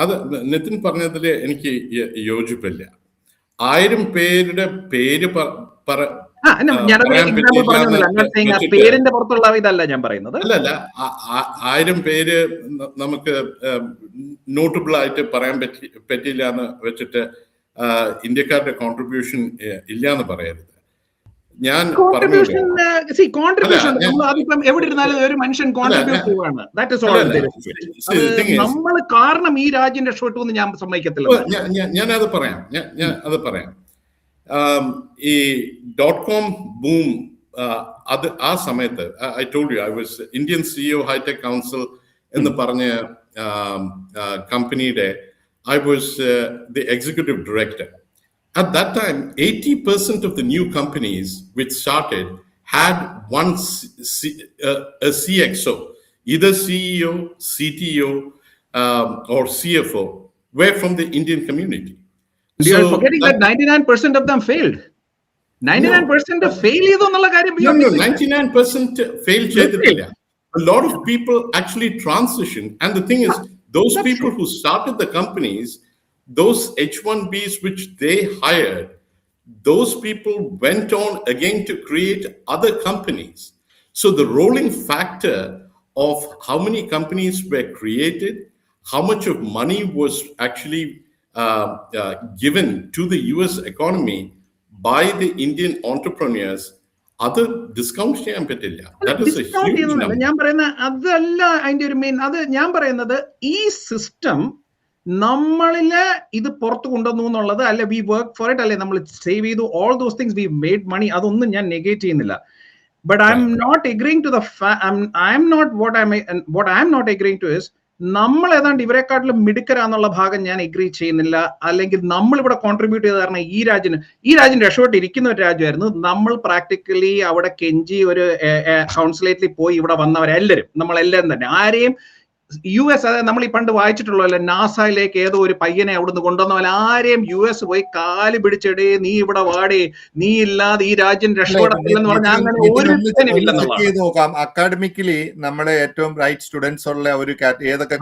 അത് നിതിൻ പറഞ്ഞതിൽ എനിക്ക് യോജിപ്പില്ല. 1000 പേരുടെ പേര് പേരിന്റെ പുറത്തുള്ള ഇതല്ല ഞാൻ പറയുന്നത്. അല്ലല്ല, 1000 പേര് നമുക്ക് നോട്ടബിൾ ആയിട്ട് പറയാൻ പറ്റില്ല എന്ന് വെച്ചിട്ട് ഇന്ത്യക്കാരുടെ കോൺട്രിബ്യൂഷൻ ഇല്ല എന്ന് പറയരുത്. ഞാൻ എവിടെ ഇരുന്നാലും ഒരു മനുഷ്യൻ കോൺട്രിബ്യൂട്ടീവ് ആണ്. നമ്മൾ കാരണം ഈ രാജ്യം രക്ഷപ്പെട്ടു എന്ന് ഞാൻ സമ്മതിക്കത്തില്ല. ഞാനത് പറയാം. ഈ .com ബൂം, അത് ആ സമയത്ത് I told you, I was Indian CEO hi-tech council എന്ന് പറഞ്ഞ കമ്പനിയുടെ I was the executive director. At that time, 80% of the new companies which started had a CXO, either CEO, CTO, or CFO, were from the Indian community. You are forgetting that 99% of them failed. 99% fail ചെയ്തെന്നുള്ള കാര്യം. No, 99% fail ചെയ്തിട്ടില്ല. A lot of people actually transitioned, and the thing is, those people who started the companies, those H1Bs which they hired, those people went on again to create other companies. So the rolling factor of how many companies were created, how much of money was actually given to the US economy by the Indian entrepreneurs, അത് discount ചെയ്യാൻ പറ്റില്ല. Discount ചെയ്യുന്നതല്ല ഞാൻ പറയുന്ന, അതല്ല അതിന്റെ ഒരു main. അത് ഞാൻ പറയുന്നത് ഈ സിസ്റ്റം നമ്മളില് ഇത് പുറത്തു കൊണ്ടുവന്നു എന്നുള്ളത്, അല്ലെ വി വർക്ക് ഫോർ ഇറ്റ്, അല്ലെ നമ്മൾ സേവ് ചെയ്തു, all those things we made money, അതൊന്നും ഞാൻ നെഗേറ്റ് ചെയ്യുന്നില്ല. But I'm not agreeing to the I'm not what I'm not agreeing to is നമ്മൾ ഏതാണ്ട് ഇവരെക്കാട്ടിലും മിടുക്കരാന്നുള്ള ഭാഗം ഞാൻ എഗ്രി ചെയ്യുന്നില്ല. അല്ലെങ്കിൽ നമ്മൾ ഇവിടെ കോൺട്രിബ്യൂട്ട് ചെയ്ത കാരണം ഈ രാജ്യം രക്ഷപ്പെട്ട് ഇരിക്കുന്ന ഒരു രാജ്യമായിരുന്നു. നമ്മൾ പ്രാക്ടിക്കലി അവിടെ കെഞ്ചി ഒരു കൗൺസിലേറ്റിൽ പോയി ഇവിടെ വന്നവരെല്ലാവരും, നമ്മളെല്ലാവരും തന്നെ ആരെയും US, അതായത് നമ്മൾ ഈ പണ്ട് വായിച്ചിട്ടുള്ളതല്ല, നാസയിലേക്ക് ഏതോ ഒരു പയ്യനെ അവിടുന്ന് കൊണ്ടുവന്ന പോലെ ആരെയും US പോയി കാല് പിടിച്ചിടേ, നീ ഇവിടെ വാടേ, നീ ഇല്ലാതെ ഈ രാജ്യം രക്ഷപ്പെടത്തില്ലെന്ന് പറഞ്ഞാൽ അങ്ങനെ ഒരു നോക്കാം. അക്കാഡമിക്കലി നമ്മളെ ഏറ്റവും ബ്രൈറ്റ് സ്റ്റുഡൻസ് ഉള്ള ഒരു ഏതൊക്കെ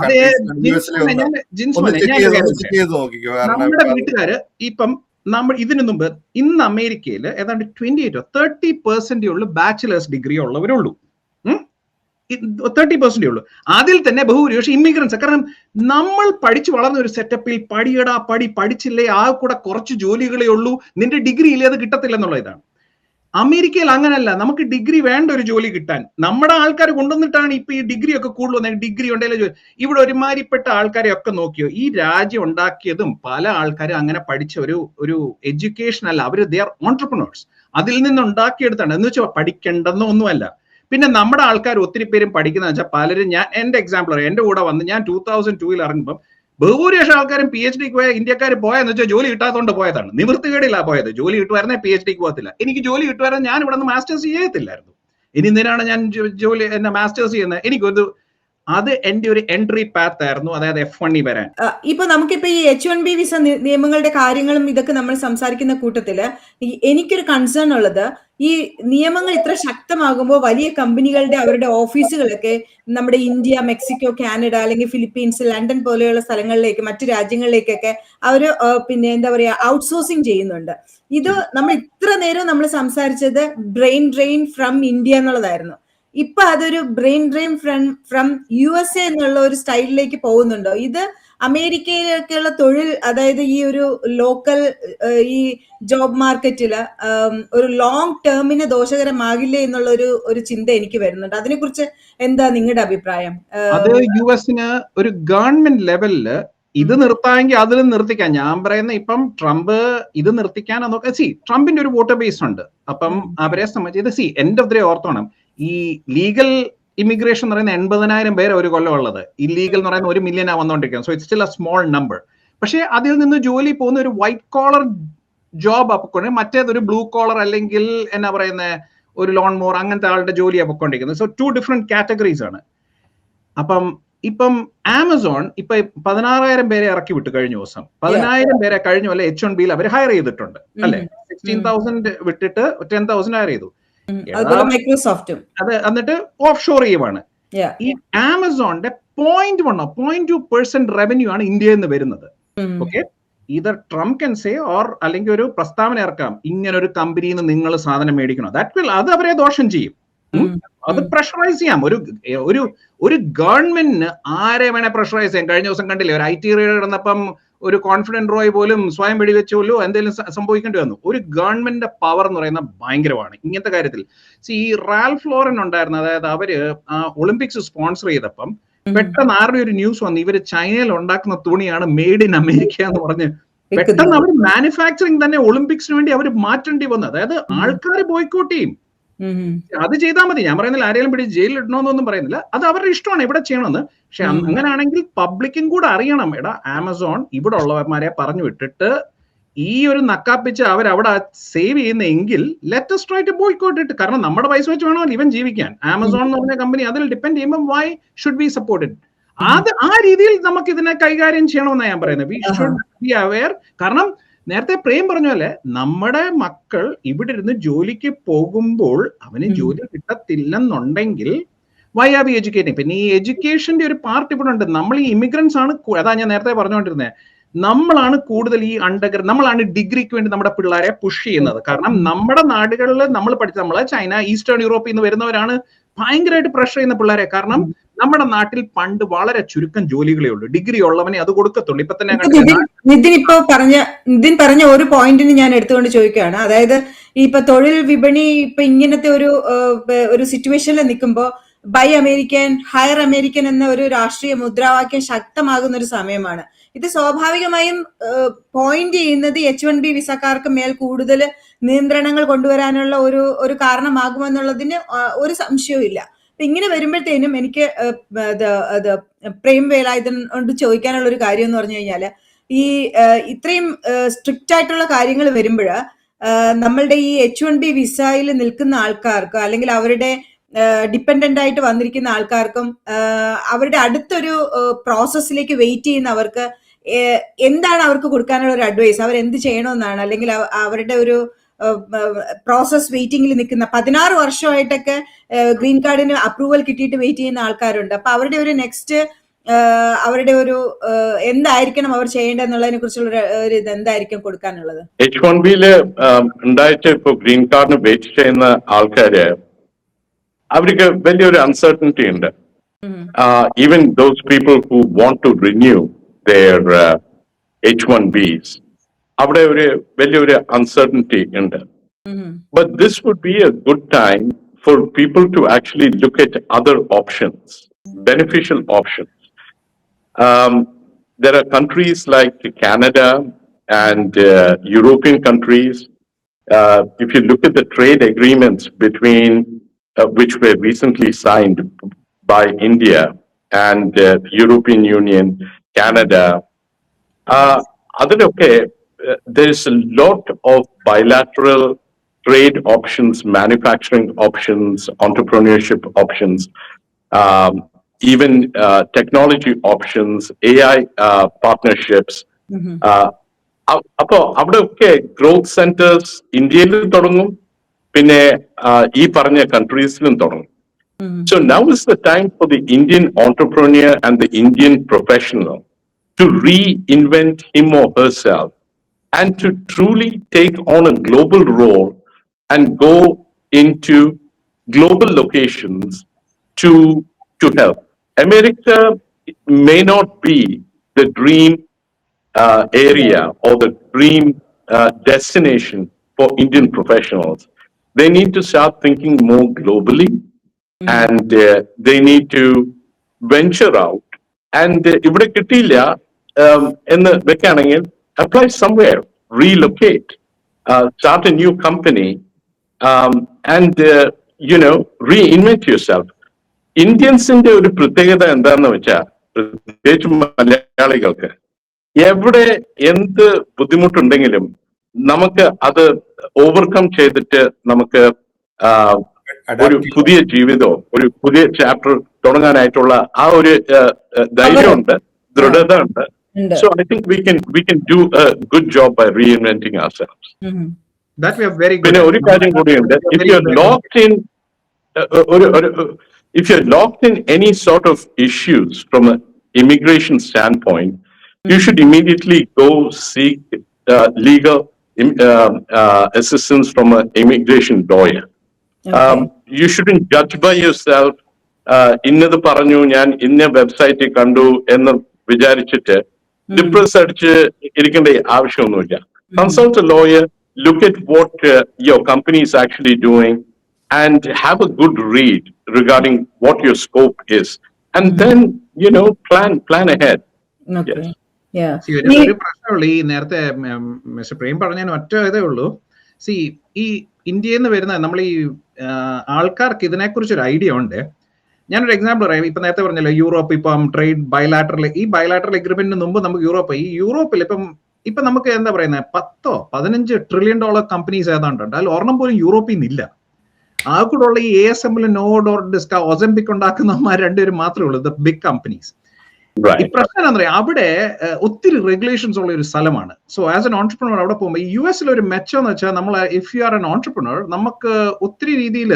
നമ്മുടെ വീട്ടുകാര് ഇപ്പം നമ്മൾ ഇതിനു മുമ്പ് ഇന്ന് അമേരിക്കയിൽ ഏതാണ്ട് 28-30% ഉള്ളു ബാച്ചിലേഴ്സ് ഡിഗ്രി ഉള്ളവരുള്ളൂ. 30% ഉള്ളൂ. അതിൽ തന്നെ ബഹുഭൂരിപക്ഷം ഇമിഗ്രൻസ്. കാരണം നമ്മൾ പഠിച്ചു വളർന്ന ഒരു സെറ്റപ്പിൽ പഠിച്ചില്ലേ, ആ കൂടെ കുറച്ച് ജോലികളേ ഉള്ളൂ, നിന്റെ ഡിഗ്രി ഇല്ലേ അത് കിട്ടത്തില്ല എന്നുള്ള ഇതാണ്. അമേരിക്കയിൽ അങ്ങനല്ല, നമുക്ക് ഡിഗ്രി വേണ്ട ഒരു ജോലി കിട്ടാൻ. നമ്മുടെ ആൾക്കാർ കൊണ്ടുവന്നിട്ടാണ് ഇപ്പൊ ഈ ഡിഗ്രി ഒക്കെ കൂടുതൽ. ഡിഗ്രി ഉണ്ടെങ്കിൽ ഇവിടെ ഒരുമാതിരിപ്പെട്ട ആൾക്കാരെ ഒക്കെ നോക്കിയോ, ഈ രാജ്യം ഉണ്ടാക്കിയതും പല ആൾക്കാരും അങ്ങനെ പഠിച്ച ഒരു എഡ്യൂക്കേഷൻ അല്ല, അവര് ദേ ആർ ഓൺട്രപ്രനേഴ്സ്. അതിൽ നിന്ന് ഉണ്ടാക്കിയെടുത്താണ്. എന്ന് വെച്ചാൽ പഠിക്കേണ്ടെന്നോ ഒന്നുമല്ല. പിന്നെ നമ്മുടെ ആൾക്കാർ ഒത്തിരി പേരും പഠിക്കുന്ന വെച്ചാൽ പലരും, ഞാൻ എന്റെ എക്സാമ്പിൾ അറിയാം, എന്റെ കൂടെ വന്ന് ഞാൻ 2002 ഇറങ്ങുമ്പോൾ ബഹുഭൂരിപക്ഷം ആൾക്കാരും PhD പോയ ഇന്ത്യക്കാർ പോയെന്ന് വെച്ചാൽ ജോലി കിട്ടാത്തതുകൊണ്ട് പോയതാണ്. നിവൃത്തികേടില്ല പോയത്. ജോലി കിട്ടുമായിരുന്നേ PhD പോകത്തില്ല. എനിക്ക് ജോലി കിട്ടുമായിരുന്നു ഞാൻ ഇവിടെ നിന്ന് മാസ്റ്റേഴ്സ് ചെയ്യത്തില്ലായിരുന്നു. ഇനി എന്തിനാണ് ഞാൻ ജോലി മാസ്റ്റേഴ്സ് ചെയ്യുന്നത്? എനിക്കൊരു അത് എന്റെ ഒരു എൻട്രി പാത്ത് ആയിരുന്നു, അതായത് F1 വരാൻ. ഇപ്പൊ നമുക്കിപ്പോ ഈ H1B വിസ നിയമങ്ങളുടെ കാര്യങ്ങളും ഇതൊക്കെ നമ്മൾ സംസാരിക്കുന്ന കൂട്ടത്തില് എനിക്കൊരു കൺസേൺ ഉള്ളത്, ഈ നിയമങ്ങൾ ഇത്ര ശക്തമാകുമ്പോൾ വലിയ കമ്പനികളുടെ അവരുടെ ഓഫീസുകളൊക്കെ നമ്മുടെ ഇന്ത്യ, മെക്സിക്കോ, കാനഡ അല്ലെങ്കിൽ ഫിലിപ്പീൻസ്, ലണ്ടൻ പോലെയുള്ള സ്ഥലങ്ങളിലേക്ക്, മറ്റു രാജ്യങ്ങളിലേക്കൊക്കെ അവര് പിന്നെ എന്താ പറയാ ഔട്ട്സോഴ്സിങ് ചെയ്യുന്നുണ്ട്. ഇത് നമ്മൾ ഇത്ര നേരം നമ്മൾ സംസാരിച്ചത് ബ്രെയിൻ ഡ്രെയിൻ ഫ്രം ഇന്ത്യ എന്നുള്ളതായിരുന്നു. ഇപ്പൊ അതൊരു ബ്രെയിൻ ഡ്രെയിൻ ഫ്രം USA എന്നുള്ള ഒരു സ്റ്റൈലിലേക്ക് പോകുന്നുണ്ടോ? ഇത് അമേരിക്കയിലേക്കുള്ള തൊഴിൽ, അതായത് ഈ ഒരു ലോക്കൽ ഈ ജോബ് മാർക്കറ്റില് ഒരു ലോങ് ടേമിന് ദോഷകരമാകില്ലേ എന്നുള്ള ഒരു ചിന്ത എനിക്ക് വരുന്നുണ്ട്. അതിനെക്കുറിച്ച് എന്താ നിങ്ങളുടെ അഭിപ്രായം? അത് US-ന് ഒരു ഗവൺമെന്റ് ലെവലില് ഇത് നിർത്താമെങ്കിൽ അതിൽ നിർത്തിക്കാൻ. ഞാൻ പറയുന്ന ഇപ്പം ട്രംപ് ഇത് നിർത്തിക്കാൻ ട്രംപിന്റെ ഒരു വോട്ടർ ബേസ് ഉണ്ട്. അപ്പം അവരെ സംബന്ധിച്ച് എൻഡ് ഓഫ് ദ ഡേ ഓർത്തോണം, ഈ ലീഗൽ ഇമിഗ്രേഷൻ എന്ന് പറയുന്ന 80,000 പേര് ഒരു കൊല്ലം ഉള്ളത്, ഇല്ലീഗൽ എന്ന് പറയുന്ന 1 മില്യനാ വന്നുകൊണ്ടിരിക്കുന്നത്. So it's still A small number. പക്ഷെ അതിൽ നിന്ന് ജോലി പോകുന്ന ഒരു വൈറ്റ് കോളർ ജോബ് അപ്പൊക്കൊണ്ട്, മറ്റേതൊരു ബ്ലൂ കോളർ അല്ലെങ്കിൽ എന്നാ പറയുന്ന ഒരു ലോൺ മോർ അങ്ങനത്തെ ആളുടെ ജോലി അപ്പൊക്കൊണ്ടിരിക്കുന്നത്. സോ 2 ഡിഫറെന്റ് കാറ്റഗറീസ് ആണ്. അപ്പം ഇപ്പം ആമസോൺ ഇപ്പൊ 16,000 പേരെ ഇറക്കി വിട്ടു കഴിഞ്ഞ ദിവസം. 10,000 പേരെ കഴിഞ്ഞ പോലെ H1B അവർ ഹയർ ചെയ്തിട്ടുണ്ട് അല്ലെ. 16,000 വിട്ടിട്ട് 10,000 ഹയർ ചെയ്തു. മൈക്രോസോഫ്റ്റും അത് എന്നിട്ട് ഓഫ് ഷോർ ചെയ്യുവാണ്. ഈ ആമസോണിന്റെ 0.1-0.2% റവന്യൂ ആണ് ഇന്ത്യയിൽ നിന്ന് വരുന്നത്. Okay, either Trump can say or അല്ലെങ്കിൽ ഒരു പ്രസ്താവന ഇറക്കാം, ഇങ്ങനെ ഒരു കമ്പനിയിൽ നിന്ന് നിങ്ങൾ സാധനം മേടിക്കണം. അത് അവരെ ദോഷം ചെയ്യും. അത് പ്രഷറൈസ് ചെയ്യാം. ഒരു ഗവൺമെന്റിന് ആരെ വേണേ പ്രഷറൈസ് ചെയ്യാം. കഴിഞ്ഞ ദിവസം കണ്ടില്ലേ, ഒരു IT റെയ്ഡ് നടന്നപ്പം ഒരു കോൺഫിഡന്റ് റോയ് പോലും സ്വയം വെടിവെച്ചോല്ലോ എന്തെങ്കിലും സംഭവിക്കേണ്ടി വന്നു. ഒരു ഗവൺമെന്റിന്റെ പവർ എന്ന് പറയുന്നത് ഭയങ്കരമാണ് ഇങ്ങനത്തെ കാര്യത്തിൽ. ഈ റാൽഫ് ലോറൻ ഉണ്ടായിരുന്നു, അതായത് അവര് ഒളിമ്പിക്സ് സ്പോൺസർ ചെയ്തപ്പം പെട്ടെന്ന് ആരുടെ ഒരു ന്യൂസ് വന്നു, ഇവര് ചൈനയിൽ ഉണ്ടാക്കുന്ന തുണിയാണ് മെയ്ഡ് ഇൻ അമേരിക്ക എന്ന് പറഞ്ഞ് പെട്ടെന്ന് അവർ മാനുഫാക്ചറിങ് തന്നെ ഒളിമ്പിക്സിന് വേണ്ടി അവർ മാറ്റേണ്ടി വന്നു. അതായത് ആൾക്കാർ ബോയ്ക്കോട്ട് ചെയ്യും. അത് ചെയ്താൽ മതി. ഞാൻ പറയുന്നില്ല ആരെങ്കിലും പിടിച്ച് ജയിലിൽ ഇടണമെന്നൊന്നും പറയുന്നില്ല, അത് അവരുടെ ഇഷ്ടമാണ് എവിടെ ചെയ്യണമെന്ന്. പക്ഷെ അങ്ങനെയാണെങ്കിൽ പബ്ലിക്കും കൂടെ അറിയണം, എടാ ആമസോൺ ഇവിടെ ഉള്ളവന്മാരെ പറഞ്ഞു വിട്ടിട്ട് ഈ ഒരു നക്കാപ്പിച്ച് അവരവിടെ സേവ് ചെയ്യുന്നെങ്കിൽ let us try to boycott it. കാരണം നമ്മുടെ പൈസ വെച്ച് വേണമല്ലോ ഇവൻ ജീവിക്കാൻ. ആമസോൺ എന്ന് പറഞ്ഞ കമ്പനി അതിൽ ഡിപ്പെൻഡ് ചെയ്യുമ്പോൾ why should we support it? ആ രീതിയിൽ നമുക്ക് ഇതിനെ കൈകാര്യം ചെയ്യണമെന്നാണ് ഞാൻ പറയുന്നത്. we should be aware. കാരണം നേരത്തെ പ്രേം പറഞ്ഞ പോലെ നമ്മുടെ മക്കൾ ഇവിടെ ഇരുന്ന് ജോലിക്ക് പോകുമ്പോൾ അവന് ജോലി കിട്ടത്തില്ലെന്നുണ്ടെങ്കിൽ വൈ ആർ വി എഡ്യൂക്കേറ്റിംഗ്? പിന്നെ ഈ എഡ്യൂക്കേഷന്റെ ഒരു പാർട്ട് ഇവിടെ ഉണ്ട്. നമ്മൾ ഈ ഇമിഗ്രൻസ് ആണ്, അതാ ഞാൻ നേരത്തെ പറഞ്ഞുകൊണ്ടിരുന്നത്, നമ്മളാണ് കൂടുതൽ ഈ നമ്മളാണ് ഡിഗ്രിക്ക് വേണ്ടി നമ്മുടെ പിള്ളേരെ പുഷ് ചെയ്യുന്നത്. കാരണം നമ്മുടെ നാടുകളിൽ നമ്മൾ പഠിച്ച, നമ്മളെ ചൈന, ഈസ്റ്റേൺ യൂറോപ്പിൽ നിന്ന് വരുന്നവരാണ് ഭയങ്കരമായിട്ട് പ്രഷർ ചെയ്യുന്ന പിള്ളേരെ. കാരണം നമ്മുടെ നാട്ടിൽ പണ്ട് വളരെ ചുരുക്കം ജോലികളേ ഉള്ളൂ, ഡിഗ്രി ഉള്ളവനെ അത് കൊടുക്കത്തുള്ളൂ. ഇപ്പൊ തന്നെ നിതിൻ പറഞ്ഞ ഒരു പോയിന്റിന് ഞാൻ എടുത്തുകൊണ്ട് ചോദിക്കുകയാണ്. അതായത് ഇപ്പൊ തൊഴിൽ വിപണി ഇപ്പൊ ഇങ്ങനത്തെ ഒരു സിറ്റുവേഷനിൽ നിൽക്കുമ്പോ ബൈ അമേരിക്കൻ, ഹയർ അമേരിക്കൻ എന്ന ഒരു രാഷ്ട്രീയ മുദ്രാവാക്യം ശക്തമാകുന്ന ഒരു സമയമാണ്. ഇത് സ്വാഭാവികമായും പോയിന്റ് ചെയ്യുന്നത് H1B വിസക്കാർക്ക് മേൽ കൂടുതൽ നിയന്ത്രണങ്ങൾ കൊണ്ടുവരാനുള്ള ഒരു കാരണമാകുമെന്നുള്ളതിന് ഒരു സംശയവും ഇല്ല. അപ്പൊ ഇങ്ങനെ വരുമ്പോഴത്തേനും എനിക്ക് പ്രേം വേലായുധനോട് ചോദിക്കാനുള്ള ഒരു കാര്യം എന്ന് പറഞ്ഞു കഴിഞ്ഞാല്, ഈ ഇത്രയും സ്ട്രിക്റ്റ് ആയിട്ടുള്ള കാര്യങ്ങൾ വരുമ്പോൾ നമ്മളുടെ ഈ H1B വിസയിൽ നിൽക്കുന്ന ആൾക്കാർക്ക് അല്ലെങ്കിൽ അവരുടെ ഡിപ്പെൻഡന്റ് ആയിട്ട് വന്നിരിക്കുന്ന ആൾക്കാർക്കും അവരുടെ അടുത്തൊരു പ്രോസസ്സിലേക്ക് വെയിറ്റ് ചെയ്യുന്നവർക്ക് എന്താണ് അവർക്ക് കൊടുക്കാനുള്ള ഒരു അഡ്വൈസ്? അവർ എന്ത് ചെയ്യണമെന്നാണ്? അല്ലെങ്കിൽ അവരുടെ ഒരു പ്രോസസ് വെയിറ്റിംഗിൽ നിൽക്കുന്ന 16 വർഷമായിട്ടൊക്കെ ഗ്രീൻ കാർഡിന് അപ്രൂവൽ കിട്ടിയിട്ട് വെയിറ്റ് ചെയ്യുന്ന ആൾക്കാരുണ്ട്. അപ്പൊ അവരുടെ ഒരു നെക്സ്റ്റ് അവരുടെ ഒരു എന്തായിരിക്കണം അവർ ചെയ്യേണ്ടതെന്നുള്ളതിനെ കുറിച്ചുള്ള ഒരു ഇത് എന്തായിരിക്കും കൊടുക്കാനുള്ളത്? H1Bയില് ഉണ്ടായിട്ട് ഇപ്പൊ ഗ്രീൻ കാർഡിന് വെയിറ്റ് ചെയ്യുന്ന ആൾക്കാര് അവർക്ക് വലിയൊരു അൺസർട്ടനിറ്റി ഉണ്ട്. Even those people who want to renew their H1Bs, അവിടെ ഒരു വലിയൊരു അൺസർട്ടനിറ്റി ഉണ്ട്. But this would be a good time for people to actually look at other options, beneficial options. There are countries like Canada and European countries. If you look at the trade agreements between which were recently signed by India and European Union, Canada, there's a lot of bilateral trade options, manufacturing options, entrepreneurship options, even technology options, AI partnerships. അപ്പോ അവിടെയൊക്കെ growth centres ഇന്ത്യയിലും തുടങ്ങും, പിന്നെ ഈ പറഞ്ഞ കൺട്രീസിലും തുടങ്ങും. So now is the time for the Indian entrepreneur and the Indian professional to reinvent him or herself and to truly take on a global role and go into global locations to help. America may not be the dream area or the dream destination for Indian professionals. They need to start thinking more globally. And they need to venture out. And ഇവിടെ കിട്ടിയില്ല എന്ന് വെക്കുകയാണെങ്കിൽ apply somewhere, relocate, start a new company, and reinvent yourself. ഇന്ത്യൻസിന്റെ ഒരു പ്രത്യേകത എന്താണെന്ന് വെച്ചാൽ, പ്രത്യേകിച്ച് മലയാളികൾക്ക് എവിടെ എന്ത് ബുദ്ധിമുട്ടുണ്ടെങ്കിലും നമുക്ക് അത് ഓവർകം ചെയ്തിട്ട് നമുക്ക് ഒരു പുതിയ ജീവിതമോ ഒരു പുതിയ ചാപ്റ്റർ തുടങ്ങാനായിട്ടുള്ള ആ ഒരു ധൈര്യമുണ്ട്, ദൃഢത ഉണ്ട്. So I think we can do a good job by reinventing ourselves. That we are very good. പിന്നെ ഒരു കാര്യം കൂടിയുണ്ട്, if you're locked in any sort of issues from an immigration standpoint, you should immediately go seek legal assistance from an immigration lawyer. You shouldn't judge by yourself. ഇന്നത് പറഞ്ഞു, ഞാൻ ഇന്ന വെബ്സൈറ്റിൽ കണ്ടു എന്ന് വിചാരിച്ചിട്ട് ഡിപ്രസ് അടിച്ച് ഇരിക്കേണ്ട ആവശ്യമൊന്നുമില്ല. Consult a lawyer, look at what your company is actually doing, and have a good read regarding what your scope is, and then plan ahead. Okay. Yes. Yeah. ഒരു പ്രശ്നമുള്ളൂ. ഈ നേരത്തെ മിസ്റ്റർ പ്രേം പറഞ്ഞതിന് ഒറ്റ ഇതേ ഉള്ളൂ. ഈ ഇന്ത്യയിൽ നിന്ന് വരുന്ന നമ്മൾ ഈ ആൾക്കാർക്ക് ഇതിനെക്കുറിച്ച് ഒരു ഐഡിയ ഉണ്ട്. ഞാനൊരു എക്സാമ്പിൾ പറയാം. ഇപ്പൊ നേരത്തെ പറഞ്ഞല്ലോ യൂറോപ്പ്, ഇപ്പം ട്രേഡ് ഈ ബയലാറ്ററൽ എഗ്രിമെന്റിന് മുമ്പ് നമുക്ക് യൂറോപ്പിൽ ഇപ്പൊ നമുക്ക് എന്താ പറയുന്നത്, 10-15 ട്രില്യൺ ഡോളർ കമ്പനീസ് ഏതാണ്ട് ഉണ്ട്. അതിൽ ഒരെണ്ണം പോലും യൂറോപ്പിൽ നിന്നില്ല. ആ കൂടെ ഉള്ള ഈ ASML, നോഡ് ഓർ ഡിസ്ക, ഒസംപിക് ഉണ്ടാക്കുന്നവന്മാർ രണ്ടുപേരും മാത്രമേ ഉള്ളൂ, ദ ബിഗ് കമ്പനീസ്. ഈ പ്രശ്നം എന്താ പറയാ, അവിടെ ഒത്തിരി റെഗുലേഷൻസ് ഉള്ള ഒരു സ്ഥലമാണ്. സോ ആസ് എൻ ഓൺട്രപ്രണർ അവിടെ പോകുമ്പോൾ US ഒരു മെച്ചം എന്ന് വെച്ചാൽ, നമ്മൾ if you are an entrepreneur, നമുക്ക് ഒത്തിരി രീതിയിൽ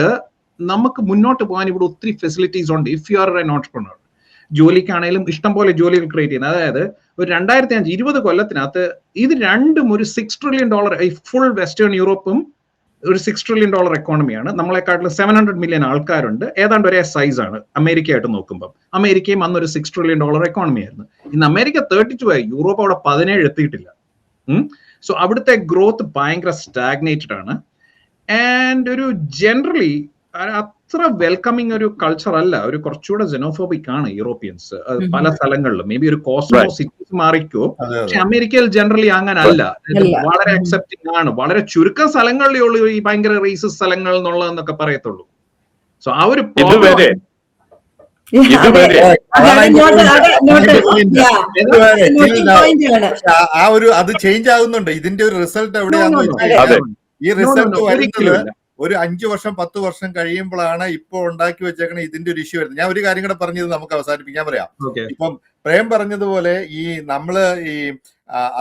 നമുക്ക് മുന്നോട്ട് പോകാൻ ഇവിടെ ഒത്തിരി ഫെസിലിറ്റീസ് ഉണ്ട്. If you are an entrepreneur, ജോലിക്കാണെങ്കിലും ഇഷ്ടംപോലെ ജോലികൾ ക്രിയേറ്റ് ചെയ്യുന്നത്. അതായത് ഒരു 2005-20 കൊല്ലത്തിനകത്ത് ഇത് രണ്ടും ഒരു $6 ട്രില്യൺ, ഫുൾ വെസ്റ്റേൺ യൂറോപ്പും ഒരു $6 trillion എക്കോണമിയാണ്. നമ്മളെക്കാട്ടിലും 700 million ആൾക്കാരുണ്ട്. ഏതാണ്ട് ഒരേ സൈസാണ് അമേരിക്കയായിട്ട് നോക്കുമ്പോൾ. അമേരിക്കയും അന്നൊരു $6 trillion എക്കോണമി ആയിരുന്നു. ഇന്ന് അമേരിക്ക 32 ആയി, യൂറോപ്പ് അവിടെ 17 എത്തിയിട്ടില്ല. സോ അവിടുത്തെ ഗ്രോത്ത് ഭയങ്കര സ്റ്റാഗ്നേറ്റഡ് ആണ്. ആൻഡ് ഒരു ജനറലി അത്ര വെൽക്കമിങ് ഒരു കൾച്ചർ അല്ല, ഒരു കുറച്ചുകൂടെ xenophobic ആണ് യൂറോപ്യൻസ് പല സ്ഥലങ്ങളിലും. മേ ബി ഒരു കോസ്മോ സിറ്റീസ് മാറിക്കോ, പക്ഷെ അമേരിക്കയിൽ ജനറലി അങ്ങനെ അല്ല. വളരെ അക്സെപ്റ്റിംഗ് ആണ്. വളരെ ചുരുക്കം സ്ഥലങ്ങളിലേ ഉള്ളൂ ഈ ഭയങ്കര റേസിസ്റ്റ് സ്ഥലങ്ങൾ എന്നുള്ളതെന്നൊക്കെ പറയത്തുള്ളൂ. സോ ആ ഒരു അത് ചേഞ്ച് ആകുന്നുണ്ട്. ഇതിന്റെ ഒരു റിസൾട്ട് എവിടെയാണെന്ന് വെച്ചാൽ ഈ റിസൾട്ട് വരുന്നത് ഒരു 5 വർഷം 10 വർഷം കഴിയുമ്പോഴാണ് ഇപ്പോൾ ഉണ്ടാക്കി വെച്ചേക്കണ ഇതിന്റെ ഒരു ഇഷ്യൂ വരുന്നത്. ഞാൻ ഒരു കാര്യം കൂടെ പറഞ്ഞത് നമുക്ക് അവസാനിപ്പിക്കാൻ പറയാം. ഇപ്പം പ്രേം പറഞ്ഞതുപോലെ ഈ നമ്മള് ഈ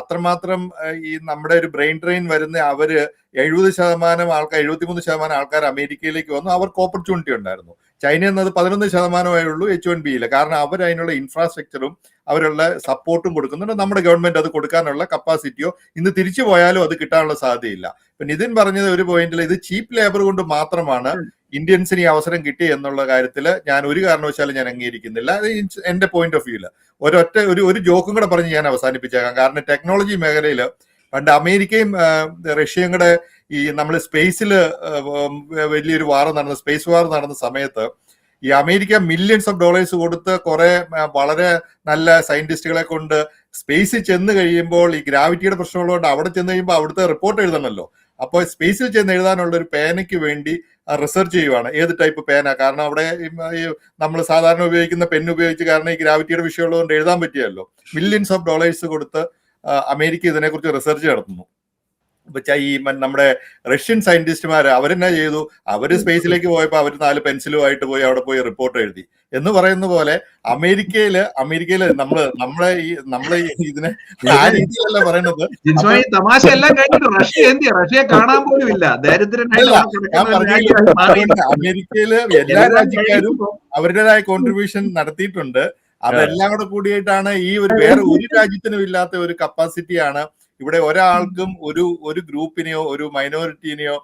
അത്രമാത്രം ഈ നമ്മുടെ ഒരു ബ്രെയിൻ ഡ്രെയിൻ വരുന്ന അവര് 70% ആൾക്കാർ 73% ആൾക്കാർ അമേരിക്കയിലേക്ക് വന്നു. അവർക്ക് ഓപ്പർച്യൂണിറ്റി ഉണ്ടായിരുന്നു. ചൈന എന്നത് 11% ഉള്ളൂ H1Bയിൽ. കാരണം അവർ അതിനുള്ള ഇൻഫ്രാസ്ട്രക്ചറും അവരുള്ള സപ്പോർട്ടും കൊടുക്കുന്നുണ്ട്. നമ്മുടെ ഗവൺമെന്റ് അത് കൊടുക്കാനുള്ള കപ്പാസിറ്റിയോ ഇന്ന് തിരിച്ചു പോയാലും അത് കിട്ടാനുള്ള സാധ്യതയില്ല. ഇപ്പൊ നിതിൻ പറഞ്ഞത് ഒരു പോയിന്റിൽ ഇത് ചീപ്പ് ലേബർ കൊണ്ട് മാത്രമാണ് ഇന്ത്യൻസിന് ഈ അവസരം കിട്ടി എന്നുള്ള കാര്യത്തിൽ ഞാൻ ഒരു കാരണവശാലും ഞാൻ അംഗീകരിക്കുന്നില്ല. അത് എന്റെ പോയിന്റ് ഓഫ് വ്യൂല് ഒരു ജോക്കും കൂടെ പറഞ്ഞ് ഞാൻ അവസാനിപ്പിച്ചേക്കാം. കാരണം ടെക്നോളജി മേഖലയിൽ പണ്ട് അമേരിക്കയും റഷ്യയും കൂടെ ഈ നമ്മൾ സ്പേസിൽ വലിയൊരു സ്പേസ് വാർ നടന്ന സമയത്ത് ഈ അമേരിക്ക $millions കൊടുത്ത് കുറെ വളരെ നല്ല സയന്റിസ്റ്റുകളെ കൊണ്ട് സ്പേസിൽ ചെന്ന് കഴിയുമ്പോൾ ഈ ഗ്രാവിറ്റിയുടെ പ്രശ്നമുള്ളതുകൊണ്ട് അവിടെ ചെന്ന് കഴിയുമ്പോൾ അവിടുത്തെ റിപ്പോർട്ട് എഴുതണമല്ലോ. അപ്പോൾ സ്പേസിൽ ചെന്ന് എഴുതാനുള്ള ഒരു പേനയ്ക്ക് വേണ്ടി റിസർച്ച് ചെയ്യുവാണ്. ഏത് ടൈപ്പ് പേന? കാരണം അവിടെ നമ്മൾ സാധാരണ ഉപയോഗിക്കുന്ന പെൻ ഉപയോഗിച്ച്, കാരണം ഈ ഗ്രാവിറ്റിയുടെ വിഷയമുള്ളതുകൊണ്ട് എഴുതാൻ പറ്റിയല്ലോ. $millions കൊടുത്ത് അമേരിക്ക ഇതിനെക്കുറിച്ച് റിസർച്ച് നടത്തുന്നു. ഈ നമ്മുടെ റഷ്യൻ സയന്റിസ്റ്റുമാർ അവരെന്നാ ചെയ്തു? അവര് സ്പേസിലേക്ക് പോയപ്പോ അവർ 4 പെൻസിലുമായിട്ട് പോയി അവിടെ പോയി റിപ്പോർട്ട് എഴുതി എന്ന് പറയുന്ന പോലെ അമേരിക്കയില് നമ്മളെ ഇതിനെ ആ രീതിയിലല്ല പറയുന്നത്. തമാശ എല്ലാം കഴിഞ്ഞിട്ട് റഷ്യ കാണാൻ പോലും ഇല്ല. അമേരിക്കയില് എല്ലാ രാജ്യക്കാരും അവരുടേതായ കോൺട്രിബ്യൂഷൻ നടത്തിയിട്ടുണ്ട്. അതെല്ലാം കൂടെ കൂടിയിട്ടാണ് ഈ വേറെ ഒരു രാജ്യത്തിനും ഇല്ലാത്ത ഒരു കപ്പാസിറ്റിയാണ് ഇവിടെ ഒരാൾക്കും ഒരു ഗ്രൂപ്പിനെയോ ഒരു മൈനോറിറ്റീനെയോ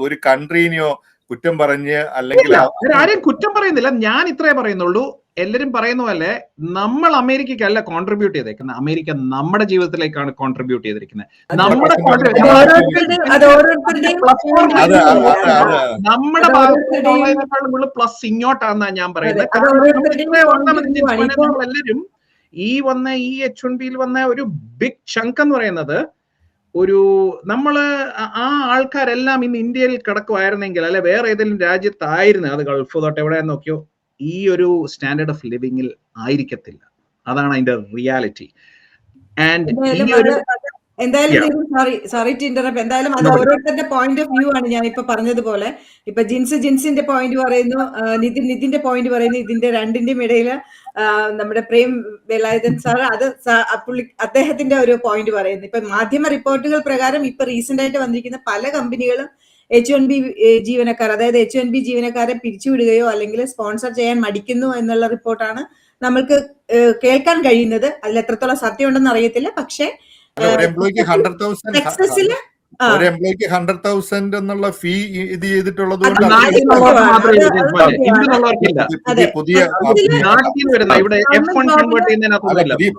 ഒരു കൺട്രീനെയോ കുറ്റം പറഞ്ഞ് അല്ലെങ്കിൽ ആരെയും കുറ്റം പറയുന്നില്ല. ഞാൻ ഇത്രേ പറയുന്നുള്ളൂ. എല്ലാരും പറയുന്ന പോലെ നമ്മൾ അമേരിക്കയ്ക്കല്ല കോൺട്രിബ്യൂട്ട് ചെയ്തേക്കുന്നത്. അമേരിക്ക നമ്മുടെ ജീവിതത്തിലേക്കാണ് കോൺട്രിബ്യൂട്ട് ചെയ്തിരിക്കുന്നത്. നമ്മുടെ ഭാഗത്തുള്ളതിനേക്കാളും പ്ലസ് ഇങ്ങോട്ടാണെന്നാണ് ഞാൻ പറയുന്നത്. എല്ലാരും ഈ H1Bയിൽ വന്ന ഒരു ബിഗ് ചങ്ക് എന്ന് പറയുന്നത് നമ്മള് ആ ആൾക്കാരെല്ലാം ഇന്ന് ഇന്ത്യയിൽ കിടക്കുമായിരുന്നെങ്കിൽ, അല്ലെ വേറെ ഏതെങ്കിലും രാജ്യത്തായിരുന്നു, അത് ഗൾഫ് തൊട്ട് എവിടെയാന്ന് നോക്കിയോ, ഈ ഒരു സ്റ്റാൻഡേർഡ് ഓഫ് ലിവിങ്ങിൽ ആയിരിക്കത്തില്ല. അതാണ് അതിന്റെ റിയാലിറ്റി. എന്തായാലും സോറി ടു ഇന്ററപ്റ്റ്. എന്തായാലും അത് ഓരോരുത്തരുടെ പോയിന്റ് ഓഫ് വ്യൂ ആണ്. ഞാൻ ഇപ്പൊ പറഞ്ഞതുപോലെ ഇപ്പൊ ജിൻസിന്റെ പോയിന്റ് പറയുന്നു, നിതിന്റെ പോയിന്റ് പറയുന്നു. ഇതിന്റെ രണ്ടിന്റെയും ഇടയിൽ നമ്മുടെ പ്രേം വേലായുധൻ സാർ അദ്ദേഹത്തിന്റെ ഒരു പോയിന്റ് പറയുന്നു. ഇപ്പൊ മാധ്യമ റിപ്പോർട്ടുകൾ പ്രകാരം ഇപ്പൊ റീസെന്റ് ആയിട്ട് വന്നിരിക്കുന്ന പല കമ്പനികളും H1B ജീവനക്കാർ, അതായത് H1B ജീവനക്കാരെ പിരിച്ചുവിടുകയോ അല്ലെങ്കിൽ സ്പോൺസർ ചെയ്യാൻ മടിക്കുന്നു എന്നുള്ള റിപ്പോർട്ടാണ് നമ്മൾക്ക് കേൾക്കാൻ കഴിയുന്നത്. അതിൽ എത്രത്തോളം സത്യം ഉണ്ടെന്ന് അറിയത്തില്ല. പക്ഷേ ഒരു എംപ്ലോയിക്ക് 100,000 എന്നുള്ള ഫീ ഇത് ചെയ്തിട്ടുള്ളത് കൊണ്ട്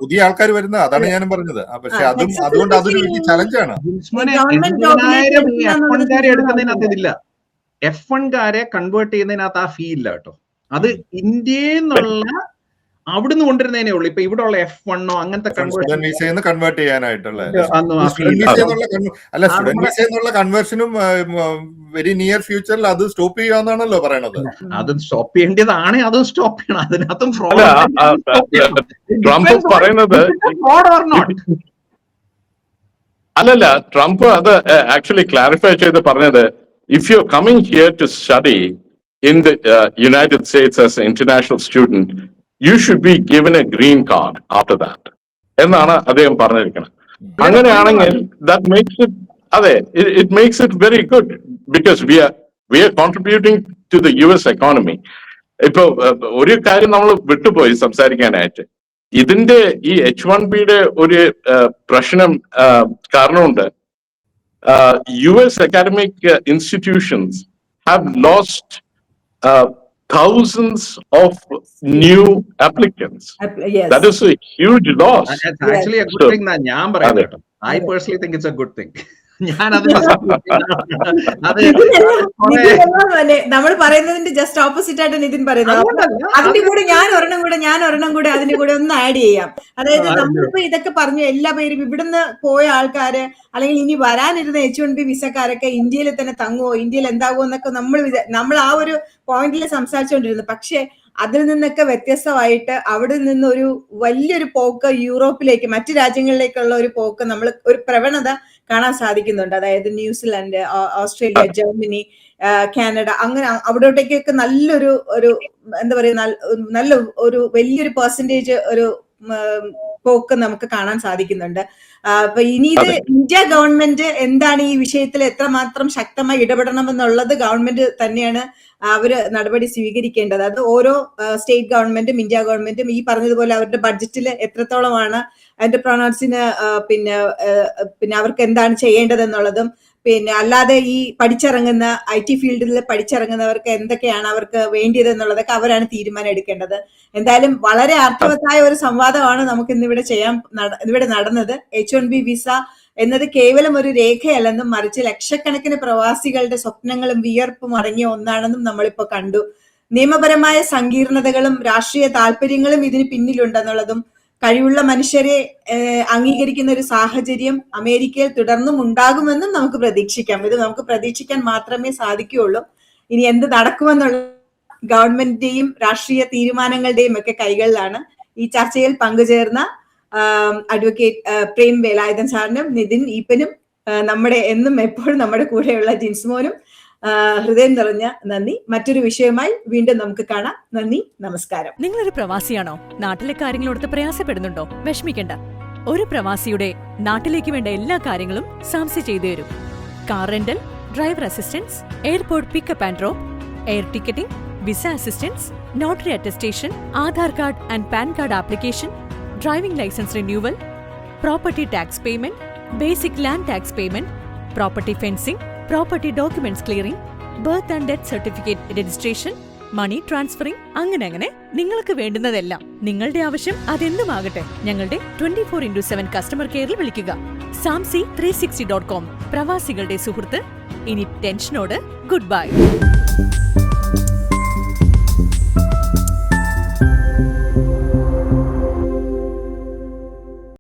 പുതിയ ആൾക്കാർ വരുന്ന, അതാണ് ഞാനും പറഞ്ഞത്. പക്ഷെ അതുകൊണ്ട് അതൊരു വലിയ ചലഞ്ചാണ്. F1-കാരെ കൺവേർട്ട് ചെയ്യുന്നതിനകത്ത് ആ ഫീ ഇല്ല കേട്ടോ. അത് ഇന്ത്യയിൽ നിന്നുള്ള അവിടുന്ന് കൊണ്ടിരുന്നതിനേ ഉള്ളൂ. ഇപ്പൊ ഇവിടെ ഉള്ള F1 അങ്ങനത്തെ കൺവേർട്ട് ചെയ്യാനായിട്ടുള്ള കൺവേർഷനും വെരി നിയർ ഫ്യൂച്ചറിൽ അത് സ്റ്റോപ്പ് ചെയ്യാന്നാണല്ലോ പറയണത്. അത് സ്റ്റോപ്പ് ചെയ്യേണ്ടതാണ്, അതും സ്റ്റോപ്പ് ചെയ്യണം. അതിനകത്തും അല്ലല്ല, ട്രംപ് അത് ആക്ച്വലി ക്ലാരിഫൈ ചെയ്ത് പറഞ്ഞത്, if you coming here to study in the United States as a international student, you should be given a green card after that എന്നാണ് അദ്ദേഹം പറഞ്ഞിരിക്കുന്നത്. അങ്ങനെയാണെങ്കിൽ that makes it it makes it very good because we are contributing to the US economy. ഇപ്പൊ ഒരു കാര്യം നമ്മൾ വിട്ടുപോയി സംസാരിക്കാനായിട്ട്. ഇതിന്റെ ഈ H1Bയുടെ ഒരു പ്രശ്നം കാരണമുണ്ട്. US academic institutions have lost thousands of new applicants. Yes. That is a huge loss. That's actually a good So- thing എന്നാ ഞാൻ പറയുന്നത് കേട്ടോ. I personally think it's a good thing. ഞാൻ അതിനെ support ചെയ്യുന്നതാണ്. അത് കുറെ- നമ്മൾ പറയുന്നതിന്റെ ജസ്റ്റ് ഓപ്പോസിറ്റ് ആയിട്ട് നിതിൻ പറയുന്നത്. അങ്ങനല്ല. അതിന്റെ കൂടെ ഞാൻ ഒരെണ്ണം കൂടെ അതിന്റെ കൂടെ ഒന്ന് ആഡ് ചെയ്യാം. അതായത് നമ്മളിപ്പോ ഇതൊക്കെ പറഞ്ഞു എല്ലാ പേരും ഇവിടുന്ന് പോയ ആൾക്കാര് അല്ലെങ്കിൽ ഇനി വരാനിരുന്ന H1B വിസക്കാരൊക്കെ ഇന്ത്യയിൽ തന്നെ തങ്ങുമോ, ഇന്ത്യയിൽ എന്താകുമോ എന്നൊക്കെ നമ്മൾ ആ ഒരു പോയിന്റിൽ സംസാരിച്ചുകൊണ്ടിരുന്നു. പക്ഷെ അതിൽ നിന്നൊക്കെ വ്യത്യസ്തമായിട്ട് അവിടെ നിന്ന് ഒരു വലിയൊരു പോക്ക് യൂറോപ്പിലേക്ക്, മറ്റു രാജ്യങ്ങളിലേക്കുള്ള ഒരു പോക്ക് നമ്മൾ ഒരു പ്രവണത കാണാൻ സാധിക്കുന്നുണ്ട്. അതായത് ന്യൂസിലാൻഡ്, ഓസ്ട്രേലിയ, ജർമ്മനി, കാനഡ, അങ്ങനെ അവിടോട്ടേക്കൊക്കെ നല്ലൊരു എന്താ പറയുക, നല്ല ഒരു വലിയൊരു പെർസെന്റേജ് ഒരു പോക്ക് നമുക്ക് കാണാൻ സാധിക്കുന്നുണ്ട്. അപ്പൊ ഇനി ഇത് ഇന്ത്യ ഗവൺമെന്റ് എന്താണ് ഈ വിഷയത്തിൽ എത്രമാത്രം ശക്തമായി ഇടപെടണമെന്നുള്ളത് ഗവൺമെന്റ് തന്നെയാണ് അവര് നടപടി സ്വീകരിക്കേണ്ടത്. അത് ഓരോ സ്റ്റേറ്റ് ഗവൺമെന്റും ഇന്ത്യ ഗവൺമെന്റും ഈ പറഞ്ഞതുപോലെ അവരുടെ ബഡ്ജറ്റിൽ എത്രത്തോളമാണ് എന്റർപ്രണേഴ്സിന് പിന്നെ അവർക്ക് എന്താണ് ചെയ്യേണ്ടതെന്നുള്ളതും, പിന്നെ അല്ലാതെ ഈ പഠിച്ചിറങ്ങുന്ന IT ഫീൽഡിൽ പഠിച്ചിറങ്ങുന്നവർക്ക് എന്തൊക്കെയാണ് അവർക്ക് വേണ്ടിയതെന്നുള്ളതൊക്കെ അവരാണ് തീരുമാനം എടുക്കേണ്ടത്. എന്തായാലും വളരെ അർത്ഥവത്തായ ഒരു സംവാദമാണ് നമുക്ക് ഇന്നിവിടെ ഇവിടെ നടന്നത്. H1B വിസ എന്നത് കേവലം ഒരു രേഖയല്ലെന്നും മറിച്ച് ലക്ഷക്കണക്കിന് പ്രവാസികളുടെ സ്വപ്നങ്ങളും വിയർപ്പും അടങ്ങിയ ഒന്നാണെന്നും നമ്മളിപ്പോ കണ്ടു. നിയമപരമായ സങ്കീർണതകളും രാഷ്ട്രീയ താല്പര്യങ്ങളും ഇതിന് പിന്നിലുണ്ടെന്നുള്ളതും, കഴിവുള്ള മനുഷ്യരെ അംഗീകരിക്കുന്ന ഒരു സാഹചര്യം അമേരിക്കയിൽ തുടർന്നും ഉണ്ടാകുമെന്നും നമുക്ക് പ്രതീക്ഷിക്കാം. ഇത് നമുക്ക് പ്രതീക്ഷിക്കാൻ മാത്രമേ സാധിക്കുകയുള്ളൂ. ഇനി എന്ത് നടക്കുമെന്നുള്ള ഗവൺമെന്റിന്റെയും രാഷ്ട്രീയ തീരുമാനങ്ങളുടെയും ഒക്കെ കൈകളിലാണ്. ഈ ചർച്ചയിൽ പങ്കുചേർന്ന അഡ്വക്കേറ്റ് പ്രേം വേലായുധൻ സാറിനും നിതിൻ ഈപ്പനും നമ്മുടെ എന്നും എപ്പോഴും നമ്മുടെ കൂടെയുള്ള ജിൻസ്മോനും ഹൃദയം നിറഞ്ഞ നന്ദി. മറ്റൊരു വിഷയമായി വീണ്ടും നമുക്ക് കാണാം. നന്ദി, നമസ്കാരം. നിങ്ങളൊരു പ്രവാസിയാണോ? നാട്ടിലെ കാര്യങ്ങളോടത്ത് പ്രയാസപ്പെടുന്നുണ്ടോ? വിഷമിക്കണ്ട. ഒരു പ്രവാസിയുടെ നാട്ടിലേക്ക് വേണ്ട എല്ലാ കാര്യങ്ങളും സാംസി ചെയ്തു തരും. Car rental, driver assistance, airport pickup and drop, air ticketing, visa assistance, notary attestation, Aadhaar card and PAN card application, driving licence renewal, property tax payment, basic land tax payment, property fencing, property documents clearing, birth and death certificate registration, money transferring, അങ്ങനെ നിങ്ങൾക്ക് വേണ്ടുന്നതെല്ലാം. നിങ്ങളുടെ ആവശ്യം അതെന്തുമാകട്ടെ, ഞങ്ങളുടെ 24x7 customer കെയറിൽ വിളിക്കുക. samsi360.com, പ്രവാസികളുടെ സുഹൃത്ത്. ഇനി ടെൻഷനോട് ഗുഡ് ബൈ.